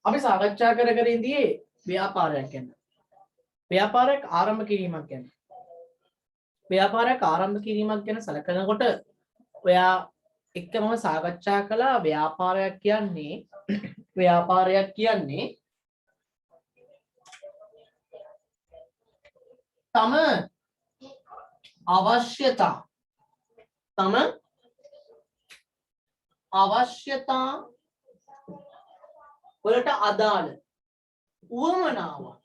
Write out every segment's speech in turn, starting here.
අපි සාකච්ඡා කර ඉඳියේ ව්‍යාපාරයක් ගැන. ව්‍යාපාරයක් ආරම්භ කිරීමක් ගැන. ව්‍යාපාරයක් ආරම්භ කිරීමක් ගැන සැලකනකොට ඔයා එක්ක මම සාකච්ඡා කළා ව්‍යාපාරයක් කියන්නේ තම අවශ්‍යතා වලට අදාළ උවමනාවක්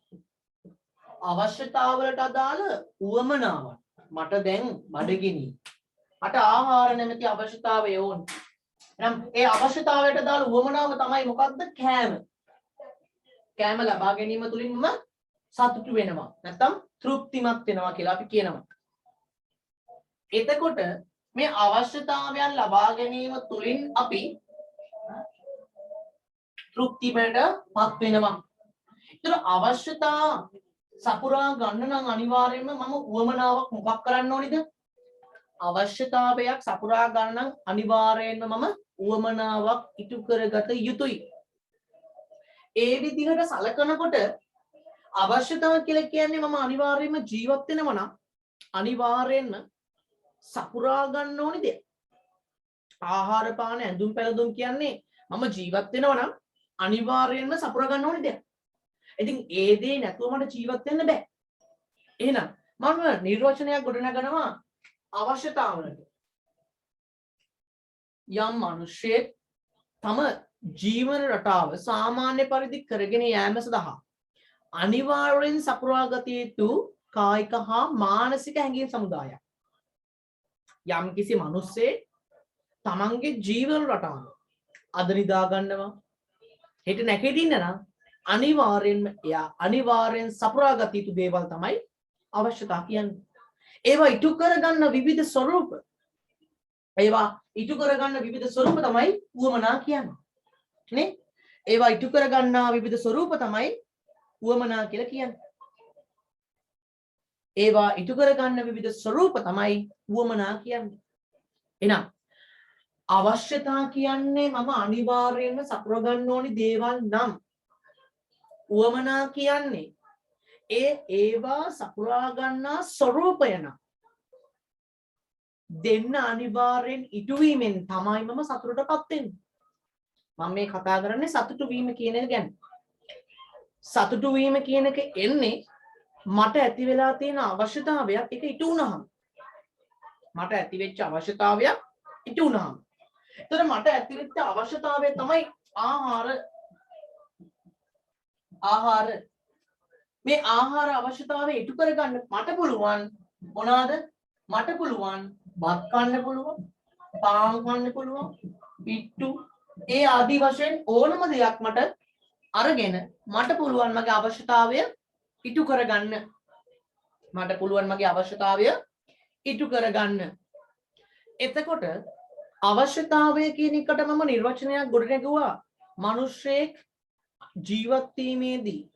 අවශ්‍යතාවලට අදාළ උවමනාවක් මට දැන් බඩගිනි මට ආහාර නැමැති අවශ්‍යතාවය ඕන. එහෙනම් ඒ අවශ්‍යතාවයට අදාළ උවමනාව තමයි මොකක්ද? කෑම ලබා ගැනීම තුලින් මම සතුටු වෙනවා. නැත්නම් තෘප්තිමත් වෙනවා කියලා අපි කියනවා. එතකොට මේ අවශ්‍යතාවයන් ලබා ගැනීම තුලින් අපි තෘප්තිමටපත් වෙනවා. ඒතර අවශ්‍යතා සපුරා ගන්න නම් අනිවාර්යයෙන්ම මම උවමනාවක් මොකක් කරන්න ඕනිද? අවශ්‍යතාවයක් සපුරා ගන්න නම් අනිවාර්යයෙන්ම මම උවමනාවක් ඉටු කරගත යුතුයි. ඒ විදිහට සලකනකොට අවශ්‍යතාව කියලා කියන්නේ මම අනිවාර්යයෙන්ම ජීවත් වෙනවා නම් අනිවාර්යයෙන්ම සපුරා ගන්න ඕනි දෙයක්. ආහාර පාන ඇඳුම් පැළඳුම් කියන්නේ මම ජීවත් වෙනවා නම් අනිවාර්යයෙන්ම සපුරා ගන්න ඕනි දෙයක්. ඉතින් ඒ දේ නැතුව මට ජීවත් වෙන්න බෑ. එහෙනම් මම නිර්වචනයක් ගොඩනගනවා අවශ්‍යතාවලට. යම් මිනිසෙක් තම ජීවන රටාව සාමාන්‍ය පරිදි කරගෙන යාම සඳහා අනිවාර්යෙන් සපුරාගත යුතු කායික හා මානසික හැඟීම් සමුදායක්. යම් කිසි මිනිස්සෙක් තමන්ගේ ජීවන රටාව අද නිදා ගන්නවා හෙට නැගිටින්න නම් අනිවාර්යෙන් සපුරාගත යුතු දේවල් තමයි අවශ්‍යතා කියන්නේ. ඒවා ඉටු කරගන්න විවිධ ස්වરૂප තමයි උවමනා කියන්නේ. නේ? ඒවා ඉටු කරගන්නා විවිධ ස්වરૂප තමයි උවමනා කියලා කියන්නේ. ඒවා ඉටු කරගන්න විවිධ ස්වરૂප තමයි උවමනා කියන්නේ. එහෙනම් අවශ්‍යතා කියන්නේ මම අනිවාර්යයෙන්ම සපුරා ගන්න ඕනි දේවල් නම් උවමනා කියන්නේ ඒවා සපුරා ගන්නා ස්වરૂපය නම් දෙන්න අනිවාර්යෙන් ඉටු වීමෙන් තමයි මම සතුටටපත් වෙන්නේ. මම මේ කතා කරන්නේ සතුටු වීම කියන එක ගැන. සතුටු වීම කියන එක එන්නේ මට ඇති වෙලා තියෙන අවශ්‍යතාවයක් ඒක ඉටු වුණාම. මට ඇති වෙච්ච අවශ්‍යතාවයක් ඉටු වුණාම. එතකොට මට ඇති වෙච්ච අවශ්‍යතාවය තමයි ආහාර. මේ ආහාර අවශ්‍යතාවය ඉටු කරගන්න මට පුළුවන් මොනවාද? මට පුළුවන් බත් කන්න පුළුවන්, පාන් කන්න පුළුවන්, පිට්ටු ඒ ආදි වශයෙන් ඕනම දෙයක් මට අරගෙන මට පුළුවන් මගේ අවශ්‍යතාවය ඉටු කරගන්න. එතකොට අවශ්‍යතාවය කියන එකට මම නිර්වචනයක් ගොඩනගුවා. මිනිස්සෙක් ජීවත් වීමේදී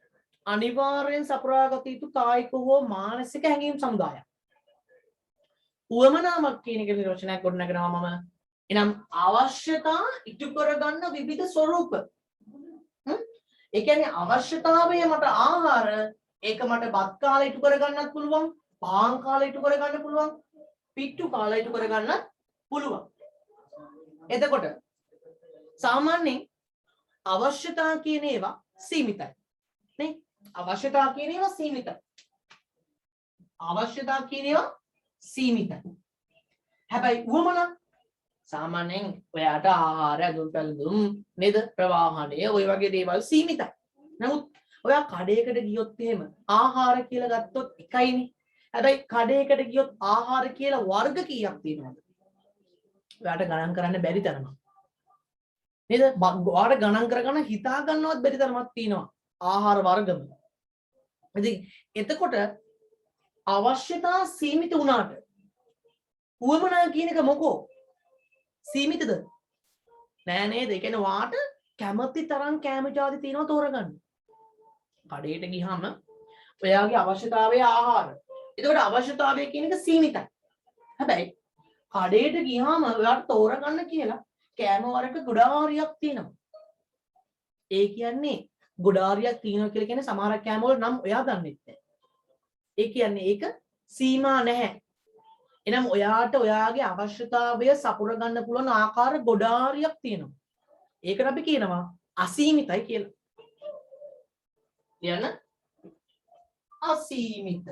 අනිවාර්යෙන් සපුරාගත යුතු කායික හෝ මානසික හැඟීම් සමුදායක්. උවමනාවක් කියන එක නිර්වචනයක් ගොඩනගනවා මම. එනම් අවශ්‍යතා ඉටු කරගන්න විවිධ ස්වરૂප. ඒ කියන්නේ අවශ්‍යතාවය මට ආහාර ඒක මට බත් කාලා ඉටු කරගන්නත් පුළුවන්, පාන් කාලා ඉටු කරගන්න පුළුවන්, පිට්ටු කාලා ඉටු කරගන්නත් පුළුවන්. එතකොට සාමාන්‍යයෙන් අවශ්‍යතා කියන ඒවා සීමිතයි. නේ? අවශ්‍යතා කියන ඒවා සීමිතයි. හැබැයි උවමනා සාමාන්‍යයෙන් ඔයාට ආහාර ඇඳුම් පැළඳුම් නේද ප්‍රවාහනය ඔය වගේ දේවල් සීමිතයි. නමුත් ඔයා කඩේකට ගියොත් එහෙම ආහාර කියලා ගත්තොත් එකයිනේ. හැබැයි කඩේකට ගියොත් ආහාර කියලා වර්ග කීයක් තියෙනවද? ඔයාට ගණන් කරන්න බැරි තරමක්. නේද? ඔයාට ගණන් කරගන්න හිතා ගන්නවත් බැරි තරමක් තියෙනවා ආහාර වර්ගම. ඉතින් එතකොට අවශ්‍යතා සීමිත වුණාට උවමනා කියන එක මොකෝ? සීමිතද? නෑ නේද? ඒ කියන්නේ වාට කැමති තරම් කැම ජාති තියෙනවා තෝරගන්න. කඩේට ගියාම ඔයාගේ අවශ්‍යතාවය ආහාර. එතකොට අවශ්‍යතාවය කියන එක සීමිතයි. හැබැයි කඩේට ගියාම ඔයාට තෝරගන්න කියලා කැම වර්ග ගොඩාරියක් තියෙනවා. ඒ කියන්නේ ගොඩාරියක් තියෙනවා කියලා කියන්නේ සමහරක් කෑම වල නම් ඔයා දන්නේ නැහැ. ඒ කියන්නේ ඒක සීමා නැහැ. එනම් ඔයාට ඔයාගේ අවශ්‍යතාවය සපුර ගන්න පුළුවන් ආකාර ගොඩාරියක් තියෙනවා. ඒකට අපි කියනවා අසීමිතයි කියලා. කියන අසීමිත.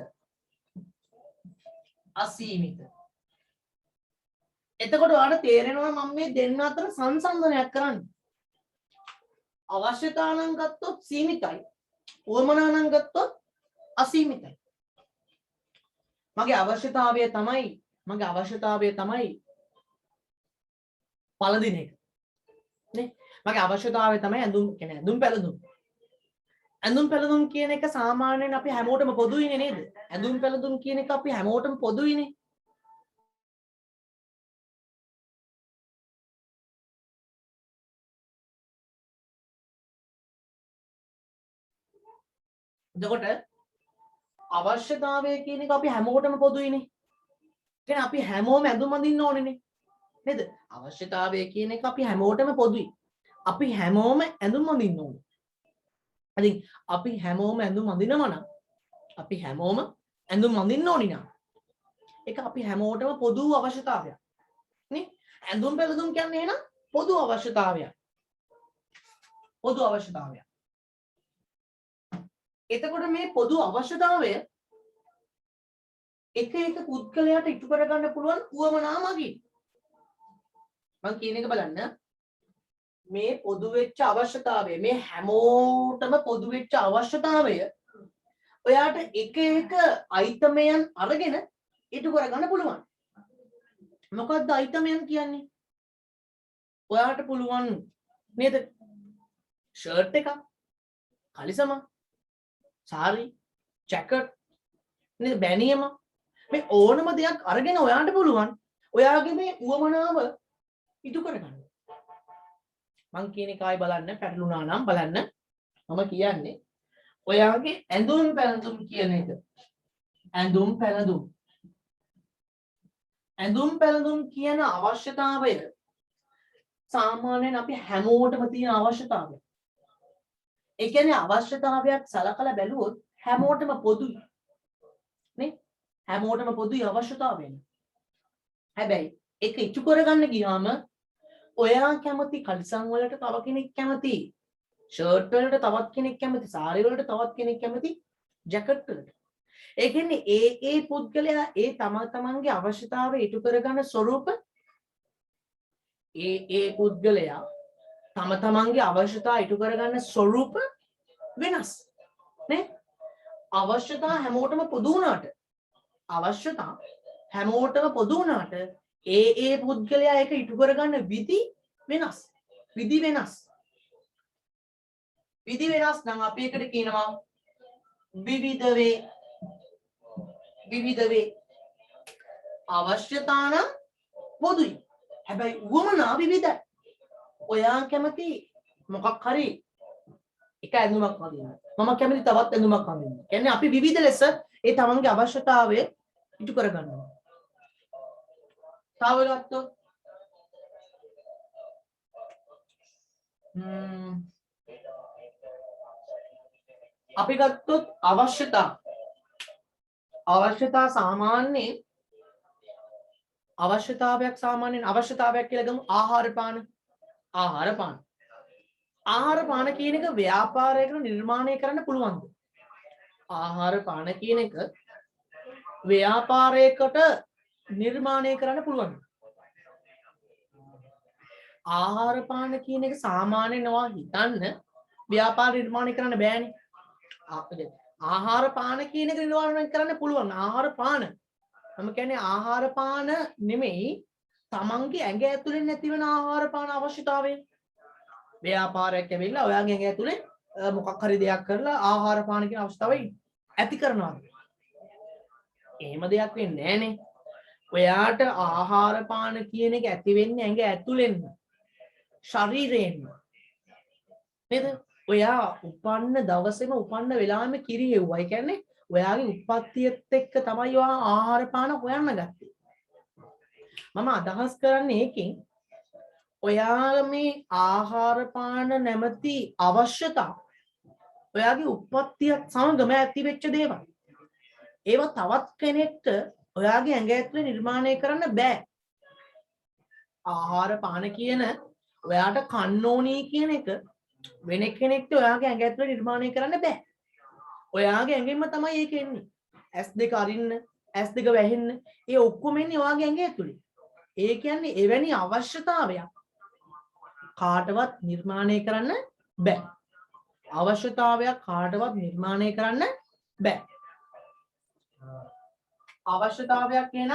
අසීමිත. එතකොට ඔයාලට තේරෙනවා මම මේ දෙන්න අතර සංසන්දනයක් කරන්නේ. අවශ්‍යතා නම් ගත්තොත් සීමිතයි. උවමනා නම් ගත්තොත් අසීමිතයි. මගේ අවශ්‍යතාවය තමයි පළදින එක. නේ? මගේ අවශ්‍යතාවය තමයි ඇඳුම් පැළඳුම්. ඇඳුම් පැළඳුම් කියන එක සාමාන්‍යයෙන් අපි හැමෝටම පොදුයිනේ නේද? ඇඳුම් පැළඳුම් කියන එක අපි හැමෝටම පොදුයිනේ. එතකොට අවශ්‍යතාවය කියන එක අපි හැමෝටම පොදුයිනේ. කියන්නේ අපි හැමෝම ඇඳුම් අඳින්න ඕනේනේ. නේද? අවශ්‍යතාවය කියන එක අපි හැමෝටම පොදුයි. අපි හැමෝම ඇඳුම් අඳින්න ඕනේ. ඉතින් අපි හැමෝම ඇඳුම් අඳිනවා නම් අපි හැමෝම ඇඳුම් අඳින්න ඕනි නම් ඒක අපි හැමෝටම පොදු අවශ්‍යතාවයක්. නේ? ඇඳුම් පැළඳුම් කියන්නේ එහෙනම් පොදු අවශ්‍යතාවයක්. පොදු අවශ්‍යතාවයක්. එතකොට මේ පොදු අවශ්‍යතාවය එක පුද්ගලයාට ඉටු කරගන්න පුළුවන් උවමනා මගින්. මම කියන එක බලන්න. මේ පොදු වෙච්ච අවශ්‍යතාවය මේ හැමෝටම පොදු වෙච්ච අවශ්‍යතාවය ඔයාට එක අයිතමයන් අරගෙන ඉටු කරගන්න පුළුවන්. මොකක්ද අයිතමයන් කියන්නේ? ඔයාට පුළුවන් නේද? ෂර්ට් එකක්, කලිසම, සාරි, ජැකට්, නේද බැනියම මේ ඕනම දෙයක් අරගෙන ඔයාට පුළුවන් ඔයාගේ මේ උවමනාව ඉටු කරගන්න. මං කියන එක ආයි බලන්න පැටලුණා නම් බලන්න. මම කියන්නේ ඔයාගේ ඇඳුම් පැළඳුම් කියන එක. ඇඳුම් පැළඳුම් කියන අවශ්‍යතාවය සාමාන්‍යයෙන් අපි හැමෝටම තියෙන අවශ්‍යතාවය. ඒ කියන්නේ අවශ්‍යතාවයක් සලකලා බැලුවොත් හැමෝටම පොදුයි. නේ? හැමෝටම පොදුයි අවශ්‍යතාවය. හැබැයි ඒක ඉටු කරගන්න ගියාම ඔයා කැමති කලිසම් වලට තව කෙනෙක් කැමති ෂර්ට් වලට තවත් කෙනෙක් කැමති සාරි වලට තවත් කෙනෙක් කැමති ජැකට් වලට. ඒ කියන්නේ ඒ පුද්ගලයා ඒ තමන්ගේ අවශ්‍යතාවය ඉටු කරගන්න ස්වරූප ඒ පුද්ගලයා තමන්ගේ අවශ්‍යතාව ඉටු කරගන්න ස්වරූප වෙනස්. නේ? අවශ්‍යතා හැමෝටම පොදු වුණාට ඒ පුද්ගලයා ඒක ඉටු කරගන්න විදි වෙනස්. විදි වෙනස් නම් අපි එකට කියනවා විවිධ වේ. අවශ්‍යතා නම් පොදුයි. හැබැයි උවමනා විවිධයි. ඔයා කැමති මොකක් හරි එක ඇඳුමක් අඳින්න. මම කැමති තවත් ඇඳුමක් අඳින්න. කියන්නේ අපි විවිධ ලෙස ඒ තමන්ගේ අවශ්‍යතාවය ඉටු කරගන්නවා. තව ගත්තොත් අපි ගත්තොත් අවශ්‍යතා සාමාන්‍යයෙන් අවශ්‍යතාවයක් කියලා ගමු. ආහාර පාන කියන එක ව්‍යාපාරයකට නිර්මාණය කරන්න පුළුවන්ද? ආහාර පාන කියන එක ව්‍යාපාරයකට නිර්මාණය කරන්න පුළුවන්. ආහාර පාන කියන එක සාමාන්‍යනවා හිතන්න ව්‍යාපාර නිර්මාණය කරන්න බෑනේ. ආහාර පාන කියන එක නිර්මාණය කරන්න පුළුවන්. ආහාර පාන මම කියන්නේ ආහාර පාන නෙමෙයි තමන්ගේ ඇඟ ඇතුලෙන් නැතිවෙන ආහාර පාන අවශ්‍යතාවය. ව්‍යාපාරයක් ඇවිල්ලා ඔයාගේ ඇඟ ඇතුලේ මොකක් හරි දෙයක් කරලා ආහාර පාන කියන අවශ්‍යතාවය ඇති කරනවා. එහෙම දෙයක් වෙන්නේ නැහනේ. ඔයාට ආහාර පාන කියන එක ඇති වෙන්නේ ඇඟ ඇතුලෙන් ශරීරයෙන් නේද? ඔයා උපන්න දවසේම උපන්න වෙලාවෙම කිරි හෙව්වා. ඒ කියන්නේ ඔයාගේ උප්පත්තියත් එක්ක තමයි ඔයා ආහාර පාන හොයන්න ගත්තේ. මම අදහස් කරන්නේ ඒකෙන් ඔයා මේ ආහාර පාන නැමැති අවශ්‍යතා ඔයාගේ උප්පත්තියත් සමගම ඇති වෙච්ච දේවල්. ඒව තවත් කෙනෙක්ට ඔයාගේ ඇඟ ඇතුලේ නිර්මාණය කරන්න බෑ. ආහාර පාන කියන ඔයාට කන්න ඕනී කියන එක වෙන කෙනෙක්ට ඔයාගේ ඇඟ ඇතුලේ නිර්මාණය කරන්න බෑ. ඔයාගේ ඇඟෙන්ම තමයි ඒක එන්නේ. S2 අරින්න, S2 වැහෙන්න, ඒ ඔක්කොම එන්නේ ඔයාගේ ඇඟ ඇතුලේ. ඒ කියන්නේ එවැනි අවශ්‍යතාවයක් කාටවත් නිර්මාණය කරන්න බෑ. අවශ්‍යතාවයක් කාටවත් නිර්මාණය කරන්න බෑ. අවශ්‍යතාවයක් කියන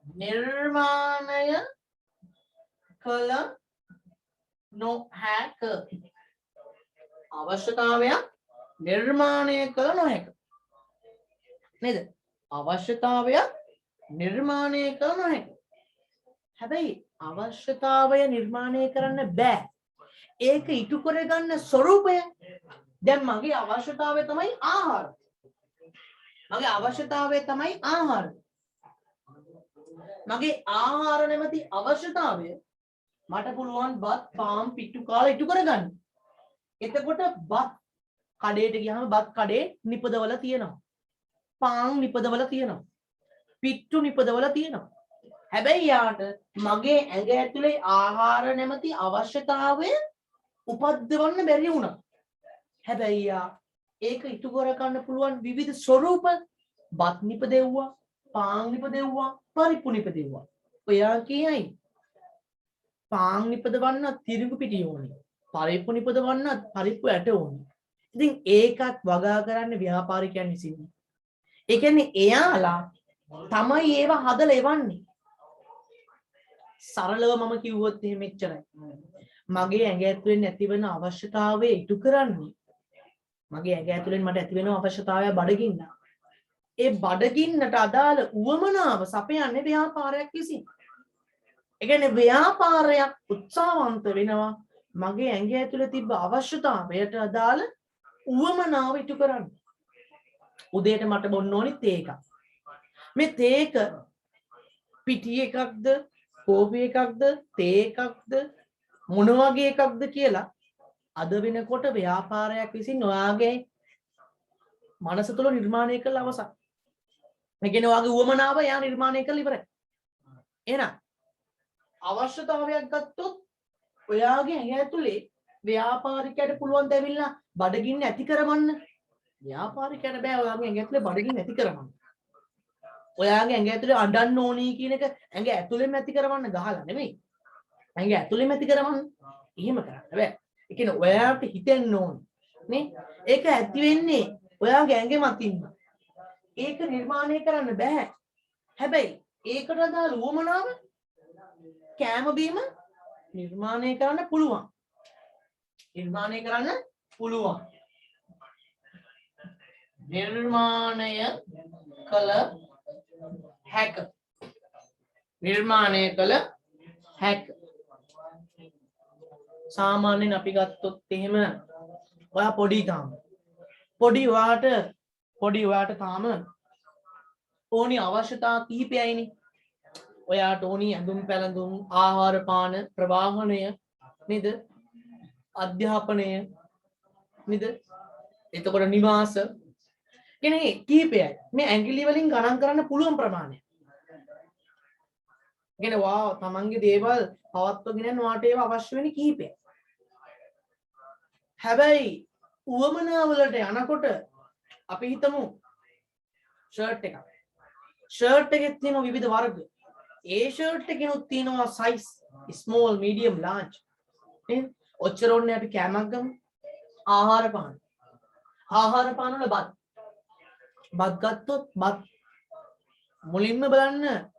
නිර්මාණය කළ නොහැක. අවශ්‍යතාවයක් නිර්මාණය කළ නොහැක. නේද? අවශ්‍යතාවයක් නිර්මාණය කළ නොහැක. හැබැයි අවශ්‍යතාවය නිර්මාණය කරන්න බෑ. ඒක ඉටු කරගන්න ස්වરૂපය. දැන් මගේ අවශ්‍යතාවය තමයි ආහාර. මගේ අවශ්‍යතාවය තමයි ආහාර. මගේ ආහාර නැමැති අවශ්‍යතාවය මට පුළුවන් බත් පාන් පිට්ටු කාලා ඉටු කරගන්න. එතකොට බත් කඩේට ගියාම බත් කඩේ නිපදවල තියෙනවා. පාන් නිපදවල තියෙනවා. පිට්ටු නිපදවල තියෙනවා. හැබැයි යාට මගේ ඇඟ ඇතුලේ ආහාර නැමැති අවශ්‍යතාවය උපද්දවන්න බැරි වුණා. හැබැයි යා ඒක ඉටු කර ගන්න පුළුවන් විවිධ ස්වරූප බත් නිපදෙව්වා, පාන් නිපදෙව්වා, පරිප්පු නිපදෙව්වා. ඔයා කියයි පාන් නිපදවන්න තිරිඟු පිටිය ඕනේ. පරිප්පු නිපදවන්න පරිප්පු ඇට ඕනේ. ඉතින් ඒකත් වගා කරන්න ව්‍යාපාරිකයන් විසින්. ඒ කියන්නේ එයාලා තමයි ඒව හදලා එවන්නේ. සරලව මම කිව්වොත් එහෙම එච්චරයි. මගේ ඇඟ ඇතුලෙන් ඇතිවෙන අවශ්‍යතාවය ඉටු කරන්නේ මගේ ඇඟ ඇතුලෙන් මට ඇතිවෙන අවශ්‍යතාවය බඩගින්න. ඒ බඩගින්නට අදාළ උවමනාව සපයන්නේ ව්‍යාපාරයක් විසින්. ඒ කියන්නේ ව්‍යාපාරයක් උත්සාහවන්ත වෙනවා මගේ ඇඟ ඇතුලේ තිබ්බ අවශ්‍යතාවයට අදාළ උවමනාව ඉටු කරන්න. උදේට මට බොන්න ඕනි තේ එකක්. මේ තේ එක පිටි එකක්ද කෝපි එකක්ද තේ එකක්ද මොන වගේ එකක්ද කියලා අද වෙනකොට ව්‍යාපාරයක් විසින් ඔයාගේ මනස තුළ නිර්මාණය කළ අවසන්. ඒ කියන්නේ ඔයාගේ උවමනාව යා නිර්මාණය කළ ඉවරයි. එහෙනම් අවශ්‍යතාවයක් ගත්තොත් ඔයාගේ ඇඟ ඇතුලේ ව්‍යාපාරිකයට පුළුවන් දෙවිලා බඩගින්න ඇති කරවන්න. ව්‍යාපාරිකයට බෑ ඔයාගේ ඇඟ ඇතුලේ බඩගින්න ඇති කරවන්න. ඔයාගේ ඇඟ ඇතුලේ අඬන්න ඕනි කියන එක ඇඟ ඇතුලෙම ඇති කරවන්න ගහලා නෙමෙයි. ඇඟ ඇතුලෙම ඇති කරවන්න. එහෙම කරන්න බෑ. ඒ කියන්නේ ඔයාට හිතෙන්න ඕනේ නේ. ඒක ඇති වෙන්නේ ඔයාගේ ඇඟෙම අතින්න. ඒක නිර්මාණය කරන්න බෑ. හැබැයි ඒකට අදාළ උවමනාව කෑම බීම නිර්මාණය කරන්න පුළුවන්. නිර්මාණය කරන්න පුළුවන්. නිර්මාණය කළ හැක. නිර්මාණය කළ හැක. සාමාන්‍යයෙන් අපි ගත්තොත් එහෙම ඔයා පොඩි තාම පොඩි ඔයාට තාම ඕනි අවශ්‍යතා කිහිපයයිනේ. ඔයාට ඕනි ඇඳුම් පැළඳුම් ආහාර පාන ප්‍රවාහනය නේද? අධ්‍යාපනය නේද? එතකොට නිවාස කියන්නේ කිහිපයයි. මේ ඇඟිලි වලින් ගණන් කරන්න පුළුවන් ප්‍රමාණය. කියන්නේ වාව් තමන්ගේ දේවල් පවත්වගෙන යන වාට ඒව අවශ්‍ය වෙන කිහිපයක්. හැබැයි උවමනාවලට යනකොට අපි හිතමු ෂර්ට් එකක්. ෂර්ට් එකේ තියෙන විවිධ වර්ග. ඒ ෂර්ට් එකේනොත් තියෙනවා සයිස් ස්මෝල් මීඩියම් ලාර්ජ්. නේද? ඔච්චර ඕනේ අපි කෑමක් ගමු. ආහාර පාන. ආහාර පාන වල බත්. බත් ගත්තොත් බත් මුලින්ම බලන්න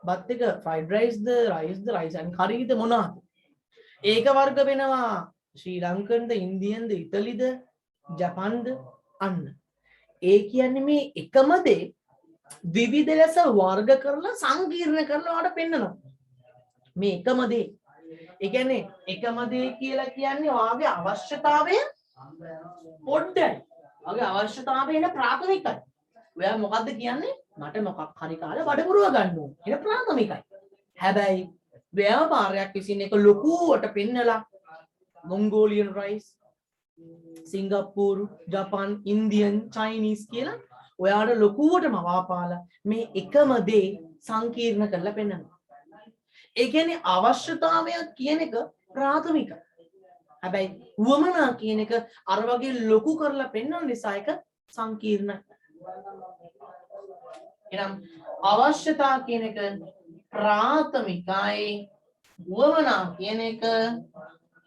බත් එක ෆ්‍රයිඩ් රයිස්ද රයිස් ඇන් කරීද මොනවාද? ඒක වර්ග වෙනවා ශ්‍රී ලංකන්ද ඉන්දියන්ද ඉතලිද ජපන්ද අන්න. ඒ කියන්නේ මේ එකම දේ විවිධ ලෙස වර්ග කරලා සංකීර්ණ කරලා වඩ පෙන්නනවා. මේ එකම දේ. ඒ කියන්නේ එකම දේ කියලා කියන්නේ ඔයාගේ අවශ්‍යතාවය පොඩ්ඩයි. ඔයාගේ අවශ්‍යතාවය එන ප්‍රාථමිකයි. ඔයා මොකද්ද කියන්නේ? මට මොකක් හරි කාලේ බඩ පුරව ගන්න ඕන. ඒක ප්‍රාථමිකයි. හැබැයි ව්‍යාපාරයක් විසින් එක ලොකුවට පෙන්නලා මොංගෝලියන් රයිස් සිංගප්පූරු ජපාන් ඉන්දියන් චයිනීස් කියලා ඔයාට ලොකුවටම වවාපාලා මේ එකම දේ සංකීර්ණ කරලා පෙන්වනවා. ඒ කියන්නේ අවශ්‍යතාවයක් කියන එක ප්‍රාථමිකයි. හැබැයි වමනා කියන එක අර වගේ ලොකු කරලා පෙන්වන නිසා එක සංකීර්ණයි. එනම් අවශ්‍යතා කියන එක ප්‍රාථමිකයි, වමනා කියන එක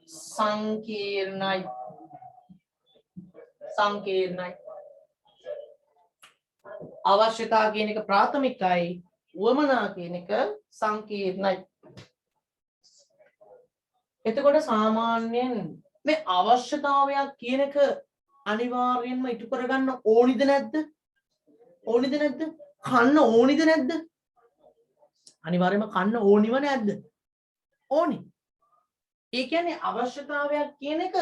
සංකීර්ණයි. සංකීර්ණයි. අවශ්‍යතා කියන එක ප්‍රාථමිකයි, වමනා කියන එක සංකීර්ණයි. එතකොට සාමාන්‍යයෙන් මේ අවශ්‍යතාවයක් කියන එක අනිවාර්යයෙන්ම ඉටු කරගන්න ඕනිද නැද්ද? ඕනිද නැද්ද? කන්න ඕනිද නැද්ද? අනිවාර්යයෙන්ම කන්න ඕනිව නැද්ද? ඕනි. ඒ කියන්නේ අවශ්‍යතාවයක් කියන එක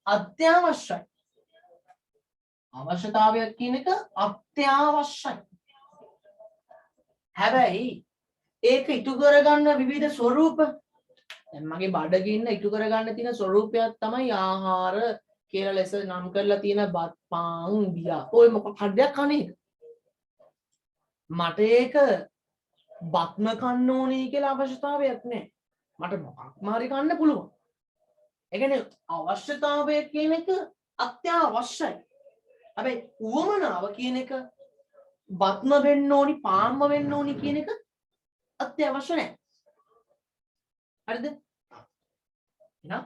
අත්‍යවශ්‍යයි. අවශ්‍යතාවයක් කියන එක අත්‍යවශ්‍යයි. හැබැයි ඒක ඉටු කරගන්න විවිධ ස්වරූප දැන් මගේ බඩගින්න ඉටු කරගන්න තියෙන ස්වරූපයක් තමයි ආහාර කියලා ලෙස නම් කරලා තියෙන බත් පාන් බියා. ඔය මොකක් හදයක් කන්නේ? මට ඒක බත්ම කන්න ඕනේ කියලා අවශ්‍යතාවයක් නැහැ. මට මොකක්ම හරි කන්න පුළුවන්. ඒ කියන්නේ අවශ්‍යතාවය කියන එක අත්‍යවශ්‍යයි. හැබැයි උවමනාව කියන එක බත්ම වෙන්න ඕනි පාන්ම වෙන්න ඕනි කියන එක අත්‍යවශ්‍ය නැහැ. හරිද? එහෙනම්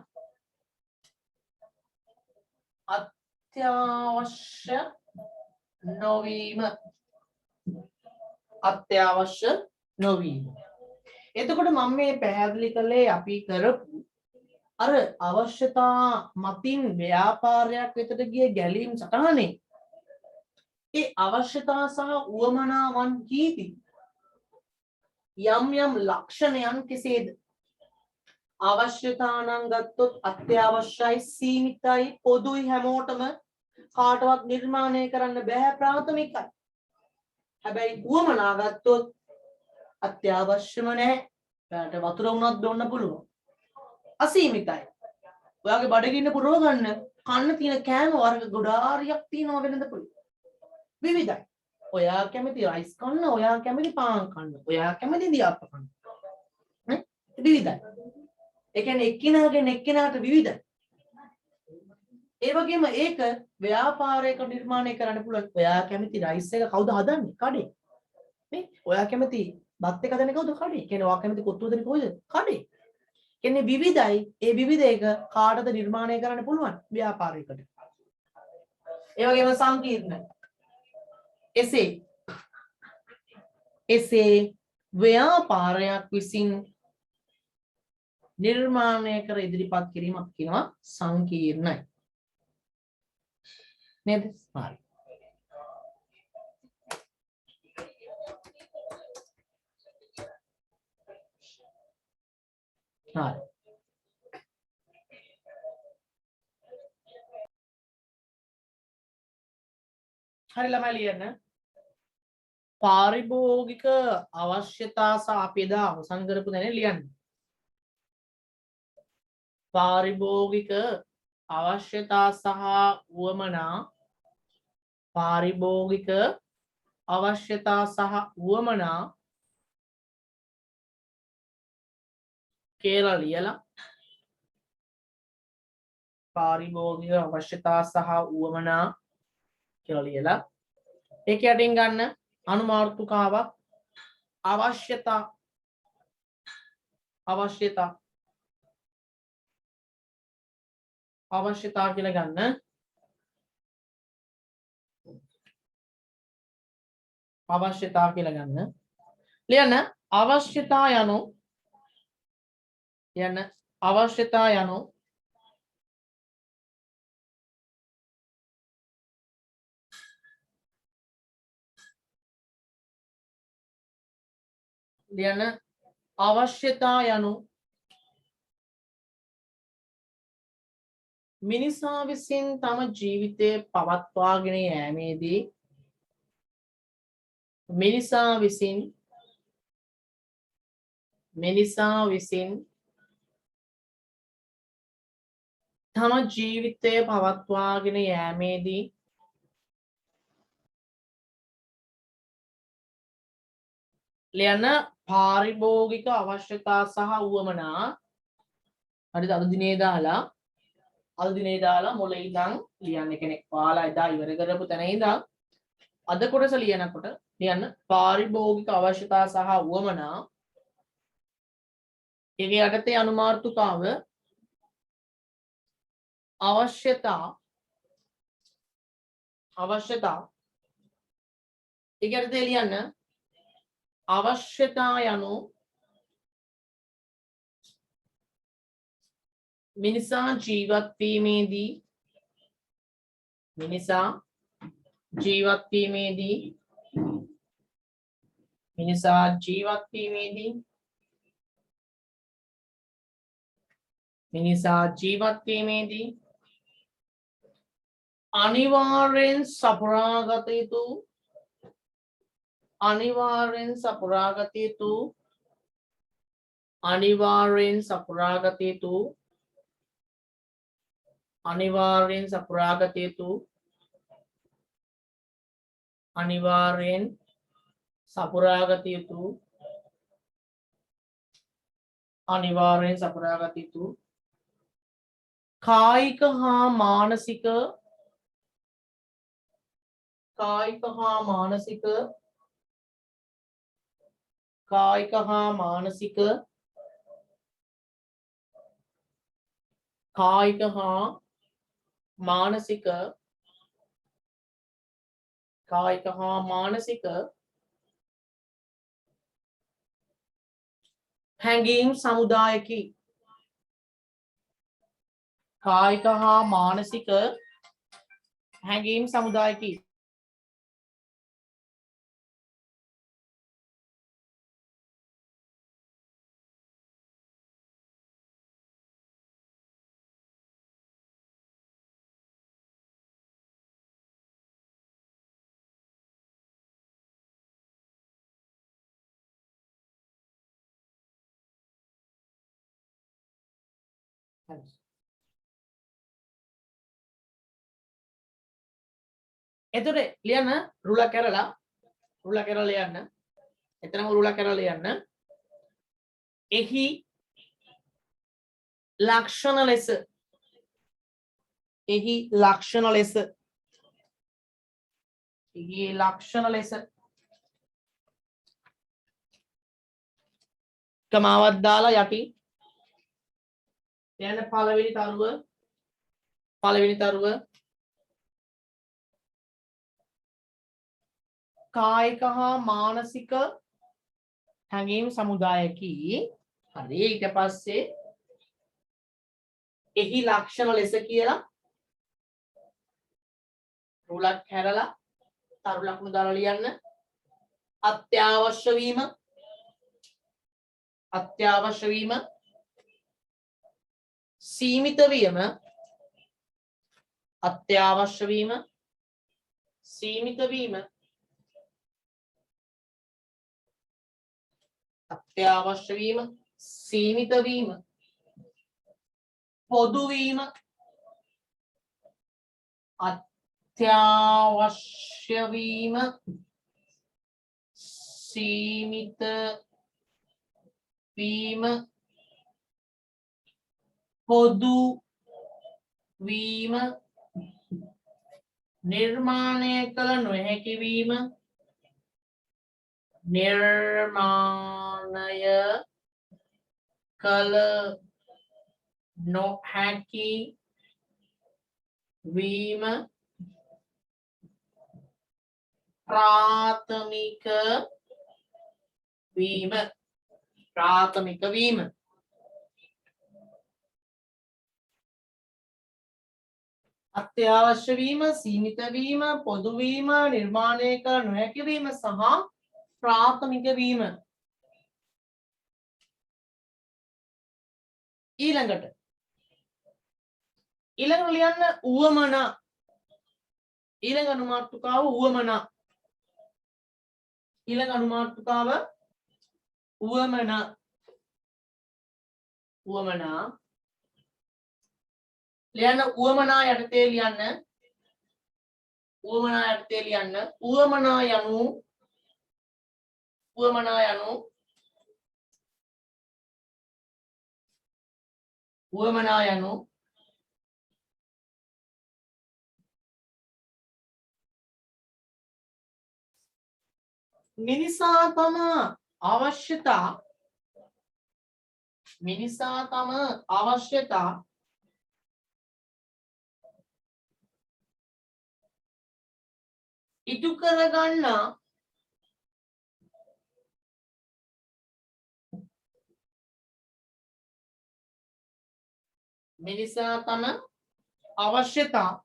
අත්‍යවශ්‍ය නොවීම අත්‍යවශ්‍ය නොවීම. එතකොට මම මේ පැහැදිලි කළේ අපි කරපු අර අවශ්‍යතා මතින් ව්‍යාපාරයක් වෙතට ගිය ගැලීම් සටහනේ ඒ අවශ්‍යතා සහ උවමනාවන් කීති යම් යම් ලක්ෂණයන් කෙසේද? අවශ්‍යතානම් ගත්තොත් අත්‍යවශ්‍යයි, සීමිතයි, පොදුයි, හැමෝටම කාටවත් නිර්මාණය කරන්න බෑ, ප්‍රාථමිකයි. හැබැයි උවමනා ගත්තොත් අත්‍යවශ්‍යම නැහැ. ඔයාලට වතුර වුණත් බොන්න පුළුවන්. අසීමිතයි. ඔයාගේ බඩගින්න පුරව ගන්න කන්න තියෙන කෑම වර්ග ගොඩාරියක් තියෙනවා වෙනද පුළුවන්. විවිධයි. ඔයා කැමති රයිස් කන්න, ඔයා කැමති පාන් කන්න, ඔයා කැමති දියාප්ප කන්න. නේ? විවිධයි. ඒ කියන්නේ එක්කිනාගෙන් එක්කිනාට විවිධයි. ඒ වගේම ඒක ව්‍යාපාරයක නිර්මාණය කරන්න පුළුවන්. ඔයා කැමති රයිස් එක කවුද හදන්නේ? කඩේ. නේ? ඔයා කැමති බත් එක හදන්නේ කවුද? කඩේ. කියන්නේ ඔයා කැමති කොත්තු හදන්නේ කොහෙද? කඩේ. කියන්නේ විවිධයි. ඒ විවිධ එක කාටද නිර්මාණය කරන්න පුළුවන්? ව්‍යාපාරයකට. ඒ වගේම සංකීර්ණයි. එසේ ව්‍යාපාරයක් විසින් නිර්මාණය කර ඉදිරිපත් කිරීමක් කියනවා සංකීර්ණයි. නේද? හරි. හරි. හරි ළමයි ලියන්න. පාරිභෝගික අවශ්‍යතා සහ අපි එදා අවසන් කරපු දැන ලියන්න. පාරිභෝගික අවශ්‍යතා සහ උවමනා පාරිභෝගික අවශ්‍යතා සහ උවමනා කියලා ලියලා පාරිභෝගික අවශ්‍යතා සහ උවමනා කියලා ලියලා ඒක යටින් ගන්න අනුමාර්ථකාවක් අවශ්‍යතා කියලා ගන්න. අවශ්‍යතා කියලා ගන්න. ලියන්න අවශ්‍යතා යනු මිනිසා විසින් තම ජීවිතය පවත්වාගෙන යෑමේදී මිනිසා විසින් මිනිසා විසින් තම ජීවිතය පවත්වාගෙන යෑමේදී ලියන පාරිභෝගික අවශ්‍යතා සහ උවමනා හරිද අද දිනේ දාලා මොළ ඉඳන් ලියන්න කෙනෙක් පාලා එදා ඉවර කරපු තැන ඉඳන් අද කොටස ලියනකොට ලියන්න පාරිභෝගික අවශ්‍යතා සහ උවමනා ඒකේ යටතේ අනුමාර්ථකාව අවශ්‍යතා ඒක යටතේ ලියන්න අවශ්‍යතා යනු මිනිසා ජීවත් වීමේදී අනිවාර්යෙන් සපුරාගත යුතු කායික හා මානසික හැඟීම් සමුදායකි එතකොට ලියන්න රුල කරලා ලියන්න එතනම රුල කරලා ලියන්න එහි ලක්ෂණ ලෙස කමාවක් දාලා යටි ලියන්න පළවෙනි තරුව කායික හා මානසික හැඟීම් සමුදායකි හරි ඊට පස්සේ එහි ලක්ෂණ ලෙස කියලා රුලක් හැරලා තරු ලක්ෂණ දාලා ලියන්න අත්‍යවශ්‍ය වීම සීමිත වීම පොදු වීම අත්‍යවශ්‍ය වීම සීමිත වීම පොදු වීම නිර්මාණය කළ නොහැකි වීම නිර්මාණය කළ නොහැකි වීම ප්‍රාථමික වීම අත්‍යවශ්‍ය වීම සීමිත වීම පොදු වීම නිර්මාණය කළ නොහැකි වීම සහ ප්‍රාථමික වීම ඊළඟට ලියන්න උවමනා ඊළඟ අනුමාතෘකාව උවමනා උවමනා ලියන්න උවමනා යටතේ ලියන්න උවමනා යටතේ ලියන්න උවමනා යනු උවමනා යනු උවමනා යනු මිනිසා තම අවශ්‍යතා ඉටු කරගන්නා මිනිසා තම අවශ්‍යතා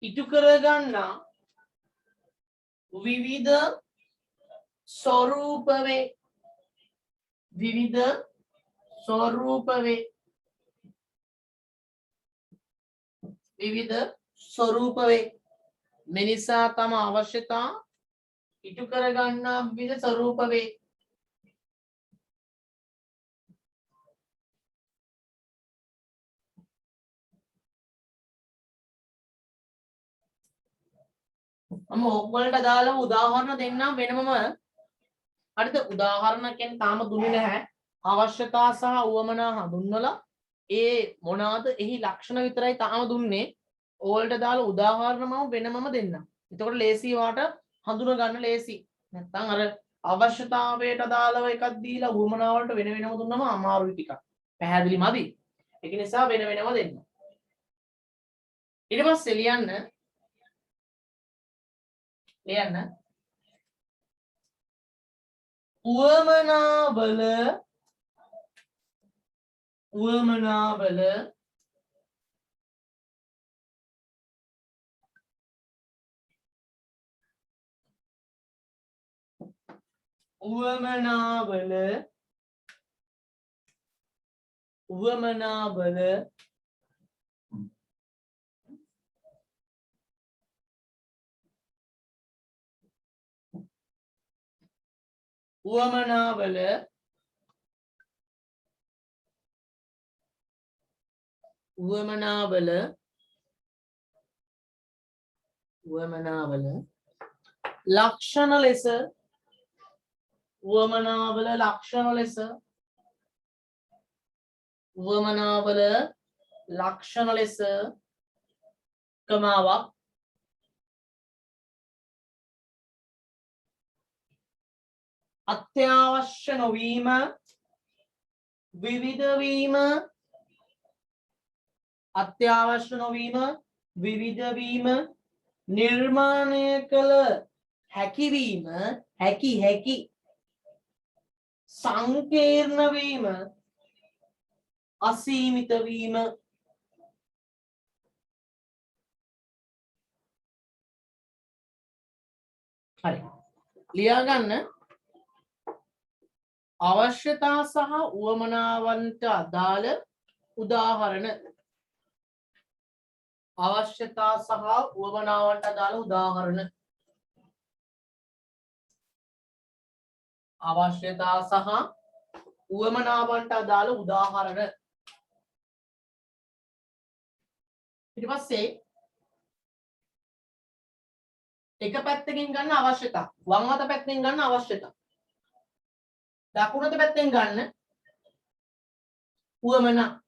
ඉටු කරගන්නා විවිධ ස්වරූප වේ විවිධ ස්වරූප වේ විවිධ ස්වරූප වේ මිනිසා තම අවශ්‍යතා ඉටු කරගන්නා විවිධ ස්වරූප වේ මම ඔයගොල්ලන්ට අදාළව උදාහරණ දෙන්නම් වෙනමම හරිද උදාහරණ කියන්නේ තාම දුන්නේ නැහැ අවශ්‍යතා සහ උවමනා හඳුන්වලා ඒ මොනවාද එහි ලක්ෂණ විතරයි තාම දුන්නේ ඕවලට දාලා උදාහරණ මම වෙනමම දෙන්නම් එතකොට ලේසි වාට හඳුන ගන්න ලේසි නැත්නම් අර අවශ්‍යතාවයට අදාළව එකක් දීලා උවමනා වලට වෙන වෙනම දුන්නම අමාරුයි ටිකක් පැහැදිලි මදි ඒක නිසා වෙන වෙනම දෙන්න ඊට පස්සේ ලියන්න උවමනාවල ලක්ෂණ ලෙස කමාවක් අත්‍යවශ්‍ය නොවීම විවිධ වීම අත්‍යවශ්‍ය නොවීම විවිධ වීම නිර්මාණය කළ හැකිවීම හැකි සංකීර්ණ වීම අසීමිත වීම හරි ලියා ගන්න අවශ්‍යතා සහ උවමනාවන්ට අදාළ උදාහරණ අවශ්‍යතා සහ උවමනාවන්ට අදාළ උදාහරණ අවශ්‍යතා සහ උවමනාවන්ට අදාළ උදාහරණ ඊට පස්සේ එක පැත්තකින් ගන්න අවශ්‍යතා වම් අත පැත්තෙන් ගන්න අවශ්‍යතා දකුණු අත පැත්තෙන් ගන්න උවමනා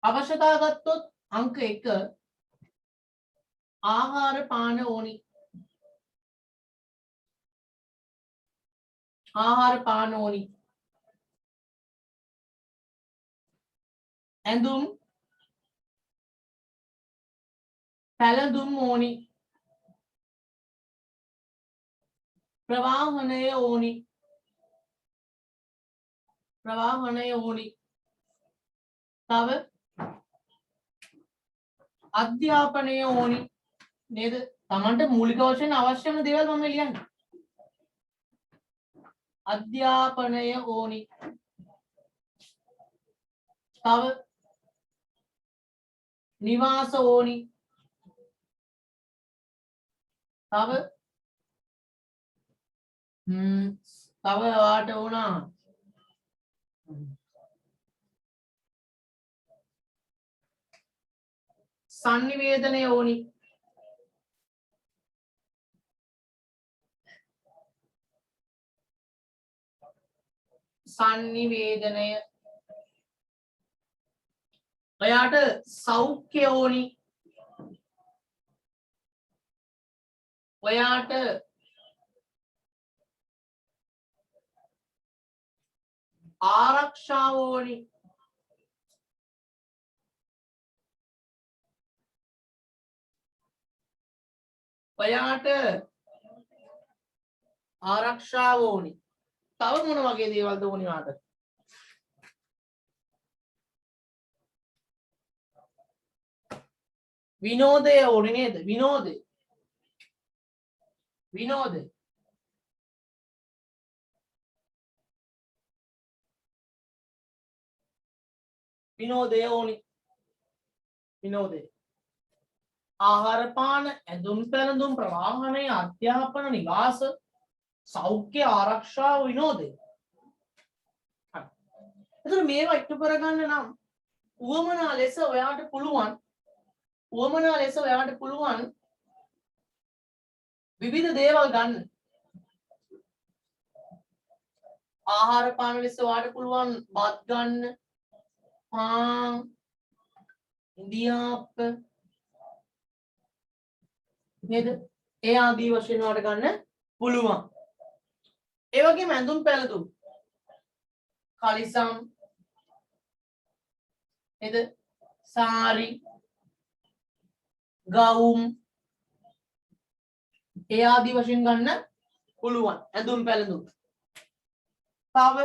අවශ්‍යතා ගත්තොත් අංක 1 ආහාර පාන ඕනි ඇඳුම් පැළඳුම් ඕනි ප්‍රවාහනය ඕනි තව අධ්‍යාපනය ඕනි නේද තමන්ට මූලික වශයෙන් අවශ්‍ය වෙන දේවල් මම ලියන්නේ අධ්‍යාපනය ඕනි තව නිවාස ඕනි තව තව ඔයාට වුණා සංනිවේදනය ඕනි. සංනිවේදනය ඔයාට සෞඛ්‍ය ඕනි. ඔයාට ආරක්ෂාව ඕනි. ඔයාට ආරක්ෂාව ඕනි. තව මොන වගේ දේවල්ද ඕනි වාට? විනෝදය ඕනි නේද? විනෝදය. විනෝදය. විනෝදය ඕනි. විනෝදය. ආහාර පාන, ඇඳුම් පැළඳුම්, ප්‍රවාහනය, අධ්‍යාපන, නිවාස, සෞඛ්‍ය, ආරක්ෂාව, විනෝදය. හරි. එතකොට මේවා ඉක්තු කරගන්න නම් උවමනා ලෙස ඔයාට පුළුවන් විවිධ දේවල් ගන්න. ආහාර පාන ලෙස ඔයාට පුළුවන් බත් ගන්න, පාන්, ඉන්දියාප්ප නේද? ඒ ආදී වශයෙන් ඔයාට ගන්න පුළුවන්. ඒ වගේම ඇඳුම් පැළඳුම්, කලිසම් නේද? සාරි, ගවුම් ඒ ආදී වශයෙන් ගන්න පුළුවන් ඇඳුම් පැළඳුම්. තව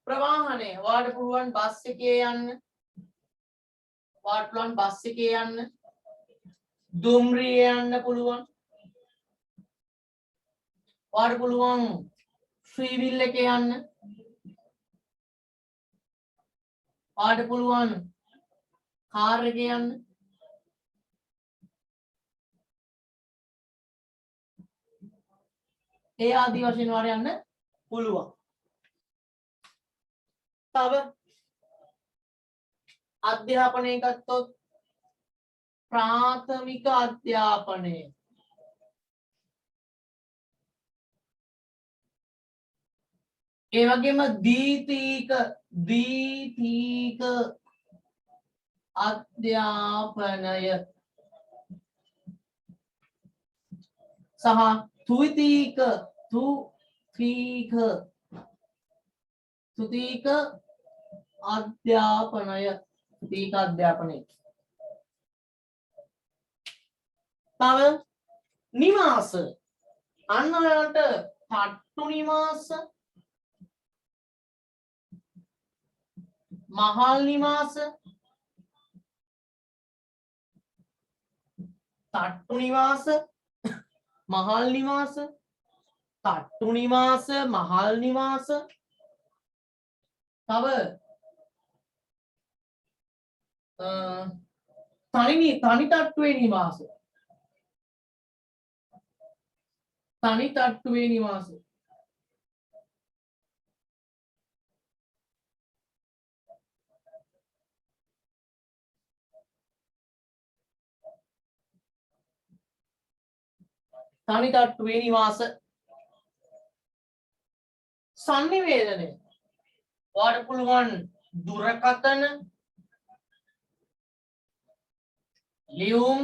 ප්‍රවාහනය ඔයාට පුළුවන් බස් එකේ යන්න. ඔයාට පුළුවන් බස් එකේ යන්න. දුම්රියේ යන්න පුළුවන්. ඔයාට පුළුවන් ෆ්‍රී වීල් එකේ යන්න. ඔයාට පුළුවන් කාර් එකේ යන්න. ඒ ආදී වශයෙන් ඔයාට යන්න පුළුවන්. තව අධ්‍යාපනය ගත්තොත් ප්‍රාථමික අධ්‍යාපනය ඒ වගේම දීතීක අධ්‍යාපනය සහ තුතික අධ්‍යාපනය. තව නිවාස අන්න ඔයාලට තට්ටු නිවාස, මහල් නිවාස, තට්ටු නිවාස, මහල් නිවාස, තට්ටු නිවාස, මහල් නිවාස, තව තනි තට්ටුවේ නිවාස, තනි තට්ටුවේ නිවාස, තනි තට්ටුවේ නිවාස. සංනිවේදනය ඔයාට පුළුවන් දුරකථන, ලියුම්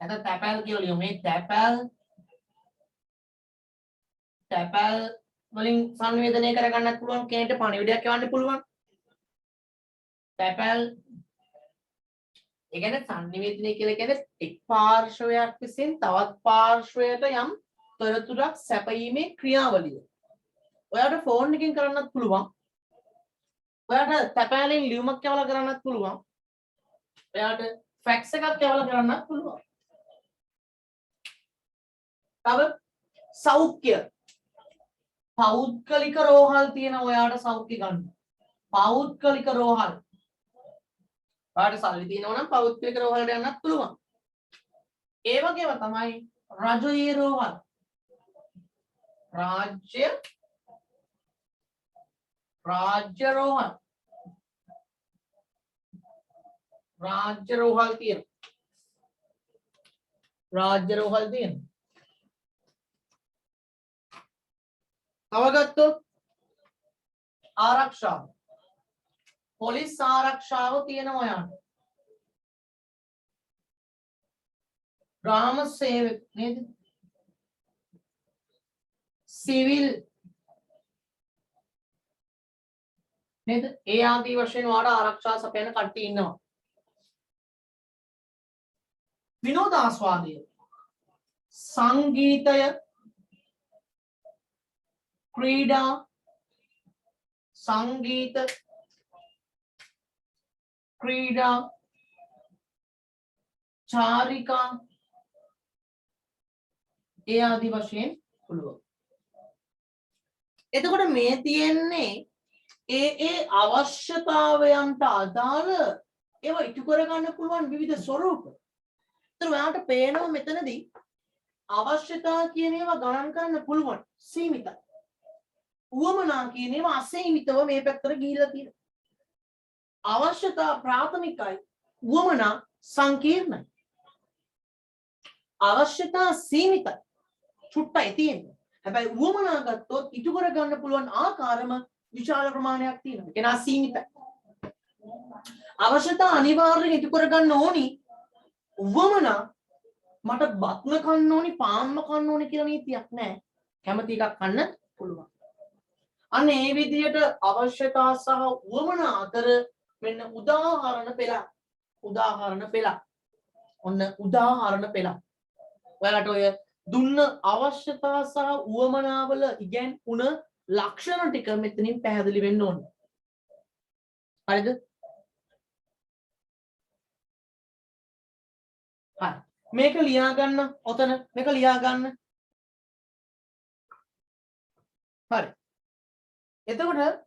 නැත්නම් තැපැල් කියලා ලියුම්. මේ තැපැල් වලින් සංවේදනය කරගන්නත් පුළුවන්. කෙනෙක්ට පණිවිඩයක් යවන්න පුළුවන්. තැපැල් ඒ කියන්නේ සංනිවේදනය කියලා කියන්නේ එක් පාර්ශවයක් විසින් තවත් පාර්ශවයට යම් තොරතුරක් සැපයීමේ ක්‍රියාවලිය. ඔයාට ෆෝන් එකකින් කරන්නත් පුළුවන්. ඔයාට තැපැලෙන් ලියුමක් යවලා කරන්නත් පුළුවන්. ඔයාට ෆැක්ස් එකක් යවලා කරන්නත් පුළුවන්. තව සෞඛ්‍ය පෞද්ගලික රෝහල් තියෙන ඔයාට සෞඛ්‍ය ගන්න. පෞද්ගලික රෝහල්. ඔයාට සල්ලි තියෙනවා නම් පෞද්ගලික රෝහලට යන්නත් පුළුවන්. ඒ වගේම තමයි රජයේ රෝහල්. राज्य रोहल තියෙන राज्य रोहल තියෙන තවගත්තොත් ආරක්ෂාව පොලිස් ආරක්ෂාව තියෙනවා යාට ග්‍රාම සේවක නේද සිවිල් නේද ඒ ආදී වශයෙන් වාට ආරක්ෂා සපයන කට්ටිය ඉන්නවා විනෝදාස්වාදය සංගීතය क्रीडा संगीत क्रीडा चारिका ඒ ආදි වශයෙන් පුළුවන්. එතකොට මේ තියෙන්නේ ඒ අවශ්‍යතාවයන්ට අදාළ ඒවා ඉටු කරගන්න පුළුවන් විවිධ ස්වරූප. ඒතර ඔයාලට පේනවා මෙතනදී අවශ්‍යතා කියන ඒවා ගණන් කරන්න පුළුවන් සීමිතයි. උවමනා කියන ඒවා අසීමිතව මේ පැත්තට ගිහිල්ලා තියෙනවා. අවශ්‍යතා ප්‍රාථමිකයි උවමනා සංකීර්ණයි. අවශ්‍යතා සීමිතයි. චුට්ටයි තියෙන්නේ. හැබැයි උවමනා ගත්තොත් ඉටු කර ගන්න පුළුවන් ආකාරම විශාල ප්‍රමාණයක් තියෙනවා. ඒක නා සීමිතයි. අවශ්‍යතා අනිවාර්යෙන් ඉටු කර ගන්න ඕනි. උවමනා මට බත්ම කන්න ඕනි, පාන්ම කන්න ඕනි කියලා නීතියක් නැහැ. කැමති එකක් කන්න පුළුවන්. අන්න ඒ විදිහට අවශ්‍යතා සහ උවමනා අතර මෙන්න උදාහරණ පෙළ. ඔන්න උදාහරණ පෙළ. ඔයාලට ඔය දුන්න අවශ්‍යතා සහ උවමනාවල ඉගැන්වුණ ලක්ෂණ ටික මෙතනින් පැහැදිලි වෙන්න ඕනේ. හරිද? හරි. මේක ලියා ගන්න. ඔතන මේක ලියා ගන්න. හරි. එතකොට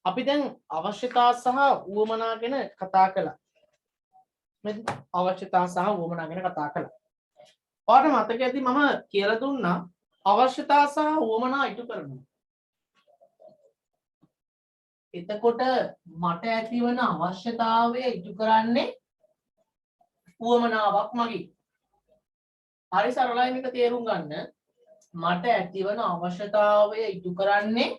අපි දැන් අවශ්‍යතා සහ උවමනා ගැන කතා කළා. නේද? අවශ්‍යතා සහ උවමනා ගැන කතා කළා. ඔයාලට මතක ඇති මම කියලා දුන්නා අවශ්‍යතා සහ උවමනා ඉටු කරනවා. එතකොට මට ඇතිවන අවශ්‍යතාවය ඉටු කරන්නේ උවමනාවක් මගින්. හරි සරලයි මේක තේරුම් ගන්න. මට ඇතිවන අවශ්‍යතාවය ඉටු කරන්නේ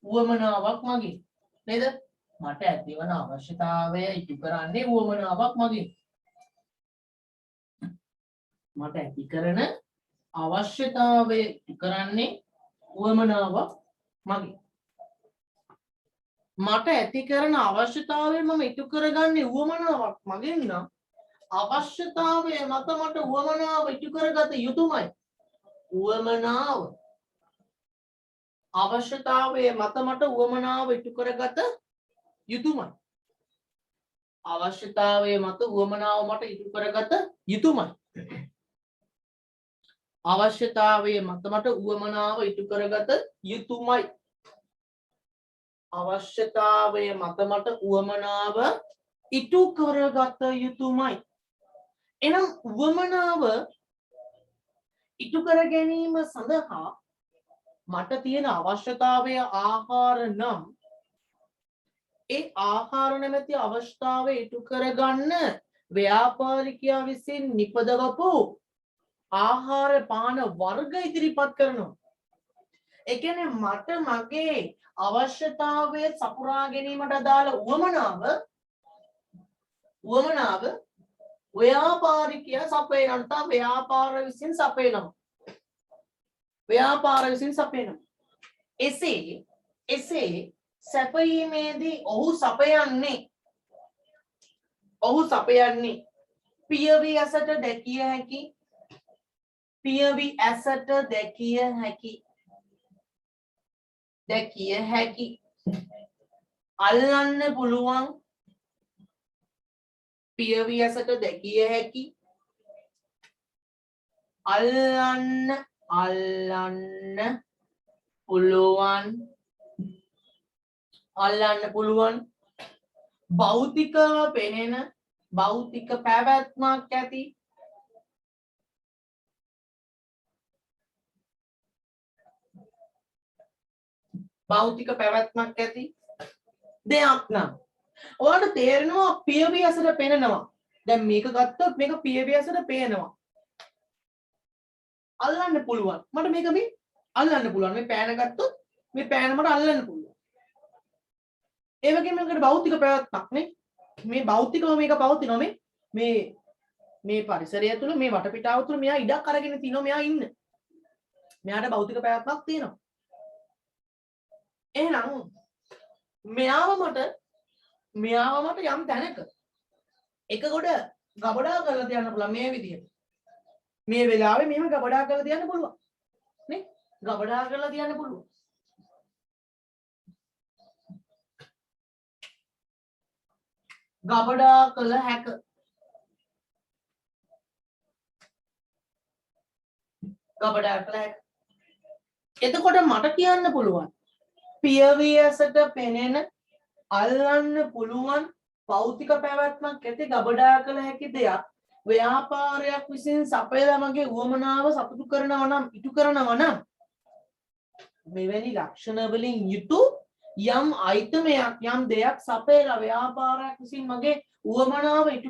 උවමනාවක් මගින්. නේද? මට ඇතිවන අවශ්‍යතාවය ඉටු කරන්නේ උවමනාවක් මගින්. මට ඇති කරන අවශ්‍යතාවය ඉටු කරන්නේ උවමනාවක් මගින්. මට ඇති කරන අවශ්‍යතාවය මම ඉටු කරගන්නේ උවමනාවක් මගින් නම් අවශ්‍යතාවය මත මට උවමනාව ඉටු කරගත යුතුමයි. උවමනාව අවශ්‍යතාවය මත මට උවමනාව ඉටු කරගත යුතුමයි. අවශ්‍යතාවය මත උවමනාව මට ඉටු කරගත යුතුමයි. අවශ්‍යතාවය මත මට උවමනාව ඉටු කරගත යුතුමයි. අවශ්‍යතාවය මත මට උවමනාව ඉටු කරගත යුතුමයි. එනම් උවමනාව ඉටු කර ගැනීම සඳහා මට තියෙන අවශ්‍යතාවය ආහාර නම් ඒ ආහාර නැමැති අවශ්‍යතාවය ඉටු කරගන්න ව්‍යාපාරිකයා විසින් නිපදවපු ආහාර පාන වර්ග ඉදිරිපත් කරනවා. ඒ කියන්නේ මට මගේ අවශ්‍යතාවය සපුරා ගැනීමට අදාළ උවමනාව ව්‍යාපාරිකයා සපයන නැත්නම් ව්‍යාපාර විසින් සපයනවා. ව්‍යාපාර විසින් සපයනවා. එසේ සපයීමේදී ඔහු සපයන්නේ පියවි ඇසට දැකිය හැකි අල්ලන්න පුළුවන් පියවි ඇසට දැකිය හැකි අල්ලන්න පුළුවන් භෞතිකව පෙනෙන භෞතික පැවැත්මක් ඇති භෞතික පැවැත්මක් ඇති දෙයක් නම් ඔයාලට තේරෙනවා පියවියසට පේනවා. දැන් මේක ගත්තොත් මේක පියවියසට පේනවා. අල්ලන්න පුළුවන්. මට මේක මේ අල්ලන්න පුළුවන්. මේ පෑන ගත්තොත් මේ පෑන මට අල්ලන්න පුළුවන්. ඒ වගේම මේකට භෞතික පැවැත්මක් නේ. මේ භෞතිකව මේක පවතිනවා මේ පරිසරය තුළ මේ වටපිටාව තුළ මෙයා ඉඩක් අරගෙන තිනවා මෙයා ඉන්න. මෙයාට භෞතික පැවැත්මක් තියෙනවා. එහෙනම් මෙයාව මට යම් තැනක එක කොට ගබඩා කරලා තියන්න පුළුවන් මේ විදිහට. මේ වෙලාවේ මෙහෙම ගබඩා කරලා තියන්න පුළුවන්. නේ? ගබඩා කරලා තියන්න පුළුවන්. ගබඩා කළ හැක. ගබඩා කළ හැක. එතකොට මට කියන්න පුළුවන් පියවියසට පෙනෙන අල්ලන්න පුළුවන් භෞතික පැවැත්මක් ඇති ගබඩා කළ හැකි දෙයක් ව්‍යාපාරයක් විසින් සපයලා මගේ උවමනාව සතුටු කරනවා නම් ඉටු කරනවා නම් මෙවැනි ලක්ෂණ වලින් යුතු යම් අයිතමයක් යම් දෙයක් සපයලා ව්‍යාපාරයක් විසින් මගේ උවමනාව ඉටු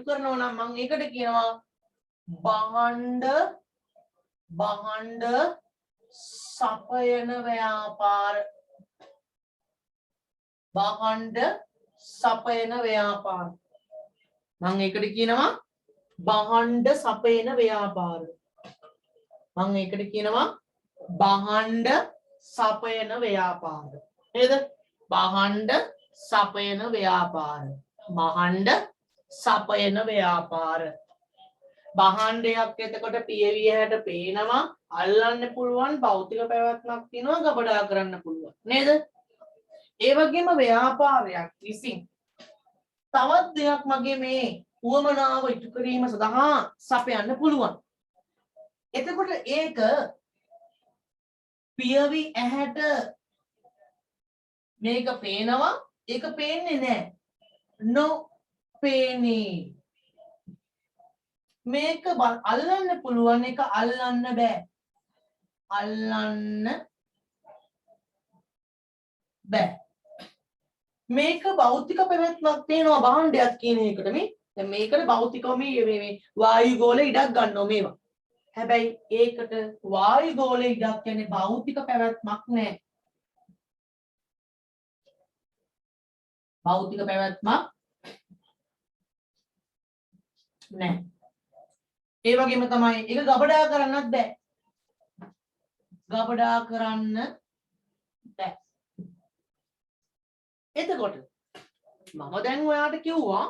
කරනවා නම් මම ඒකට කියනවා බහණ්ඩ සපයන ව්‍යාපාර. බහණ්ඩ සපයන ව්‍යාපාර. මම ඒකට කියනවා බහණ්ඩ සපයන ව්‍යාපාර. මම ඒකට කියනවා බහණ්ඩ සපයන ව්‍යාපාර. නේද? බහණ්ඩ සපයන ව්‍යාපාර. බහණ්ඩ සපයන ව්‍යාපාර. භාණ්ඩයක් එතකොට පියවියට පේනවා අල්ලන්න පුළුවන් භෞතික පැවැත්මක් තියෙනවා ගබඩා කරන්න පුළුවන් නේද? ඒ වගේම ව්‍යාපාරයක් විසින් තවත් දෙයක් මගේ මේ උවමනාව ඉටු කිරීම සඳහා සපයන්න පුළුවන්. එතකොට ඒක පියවි ඇහැට මේක පේනවා ඒක පේන්නේ නැහැ. නොපේනේ. මේක අල්ලන්න පුළුවන් එක අල්ලන්න බෑ. මේක භෞතික පැවැත්මක් තියෙනවා භාණ්ඩයක් කියන එකට මේ. දැන් මේකට භෞතිකව මේ වායු ගෝලෙ ඉඩක් ගන්නවා මේවා. හැබැයි ඒකට වායු ගෝලෙ ඉඩක් කියන්නේ භෞතික පැවැත්මක් නෑ. භෞතික පැවැත්මක් නෑ. ඒ වගේම තමයි ඒක ගබඩා කරන්නත් බෑ. එතකොට මම දැන් ඔයාට කිව්වා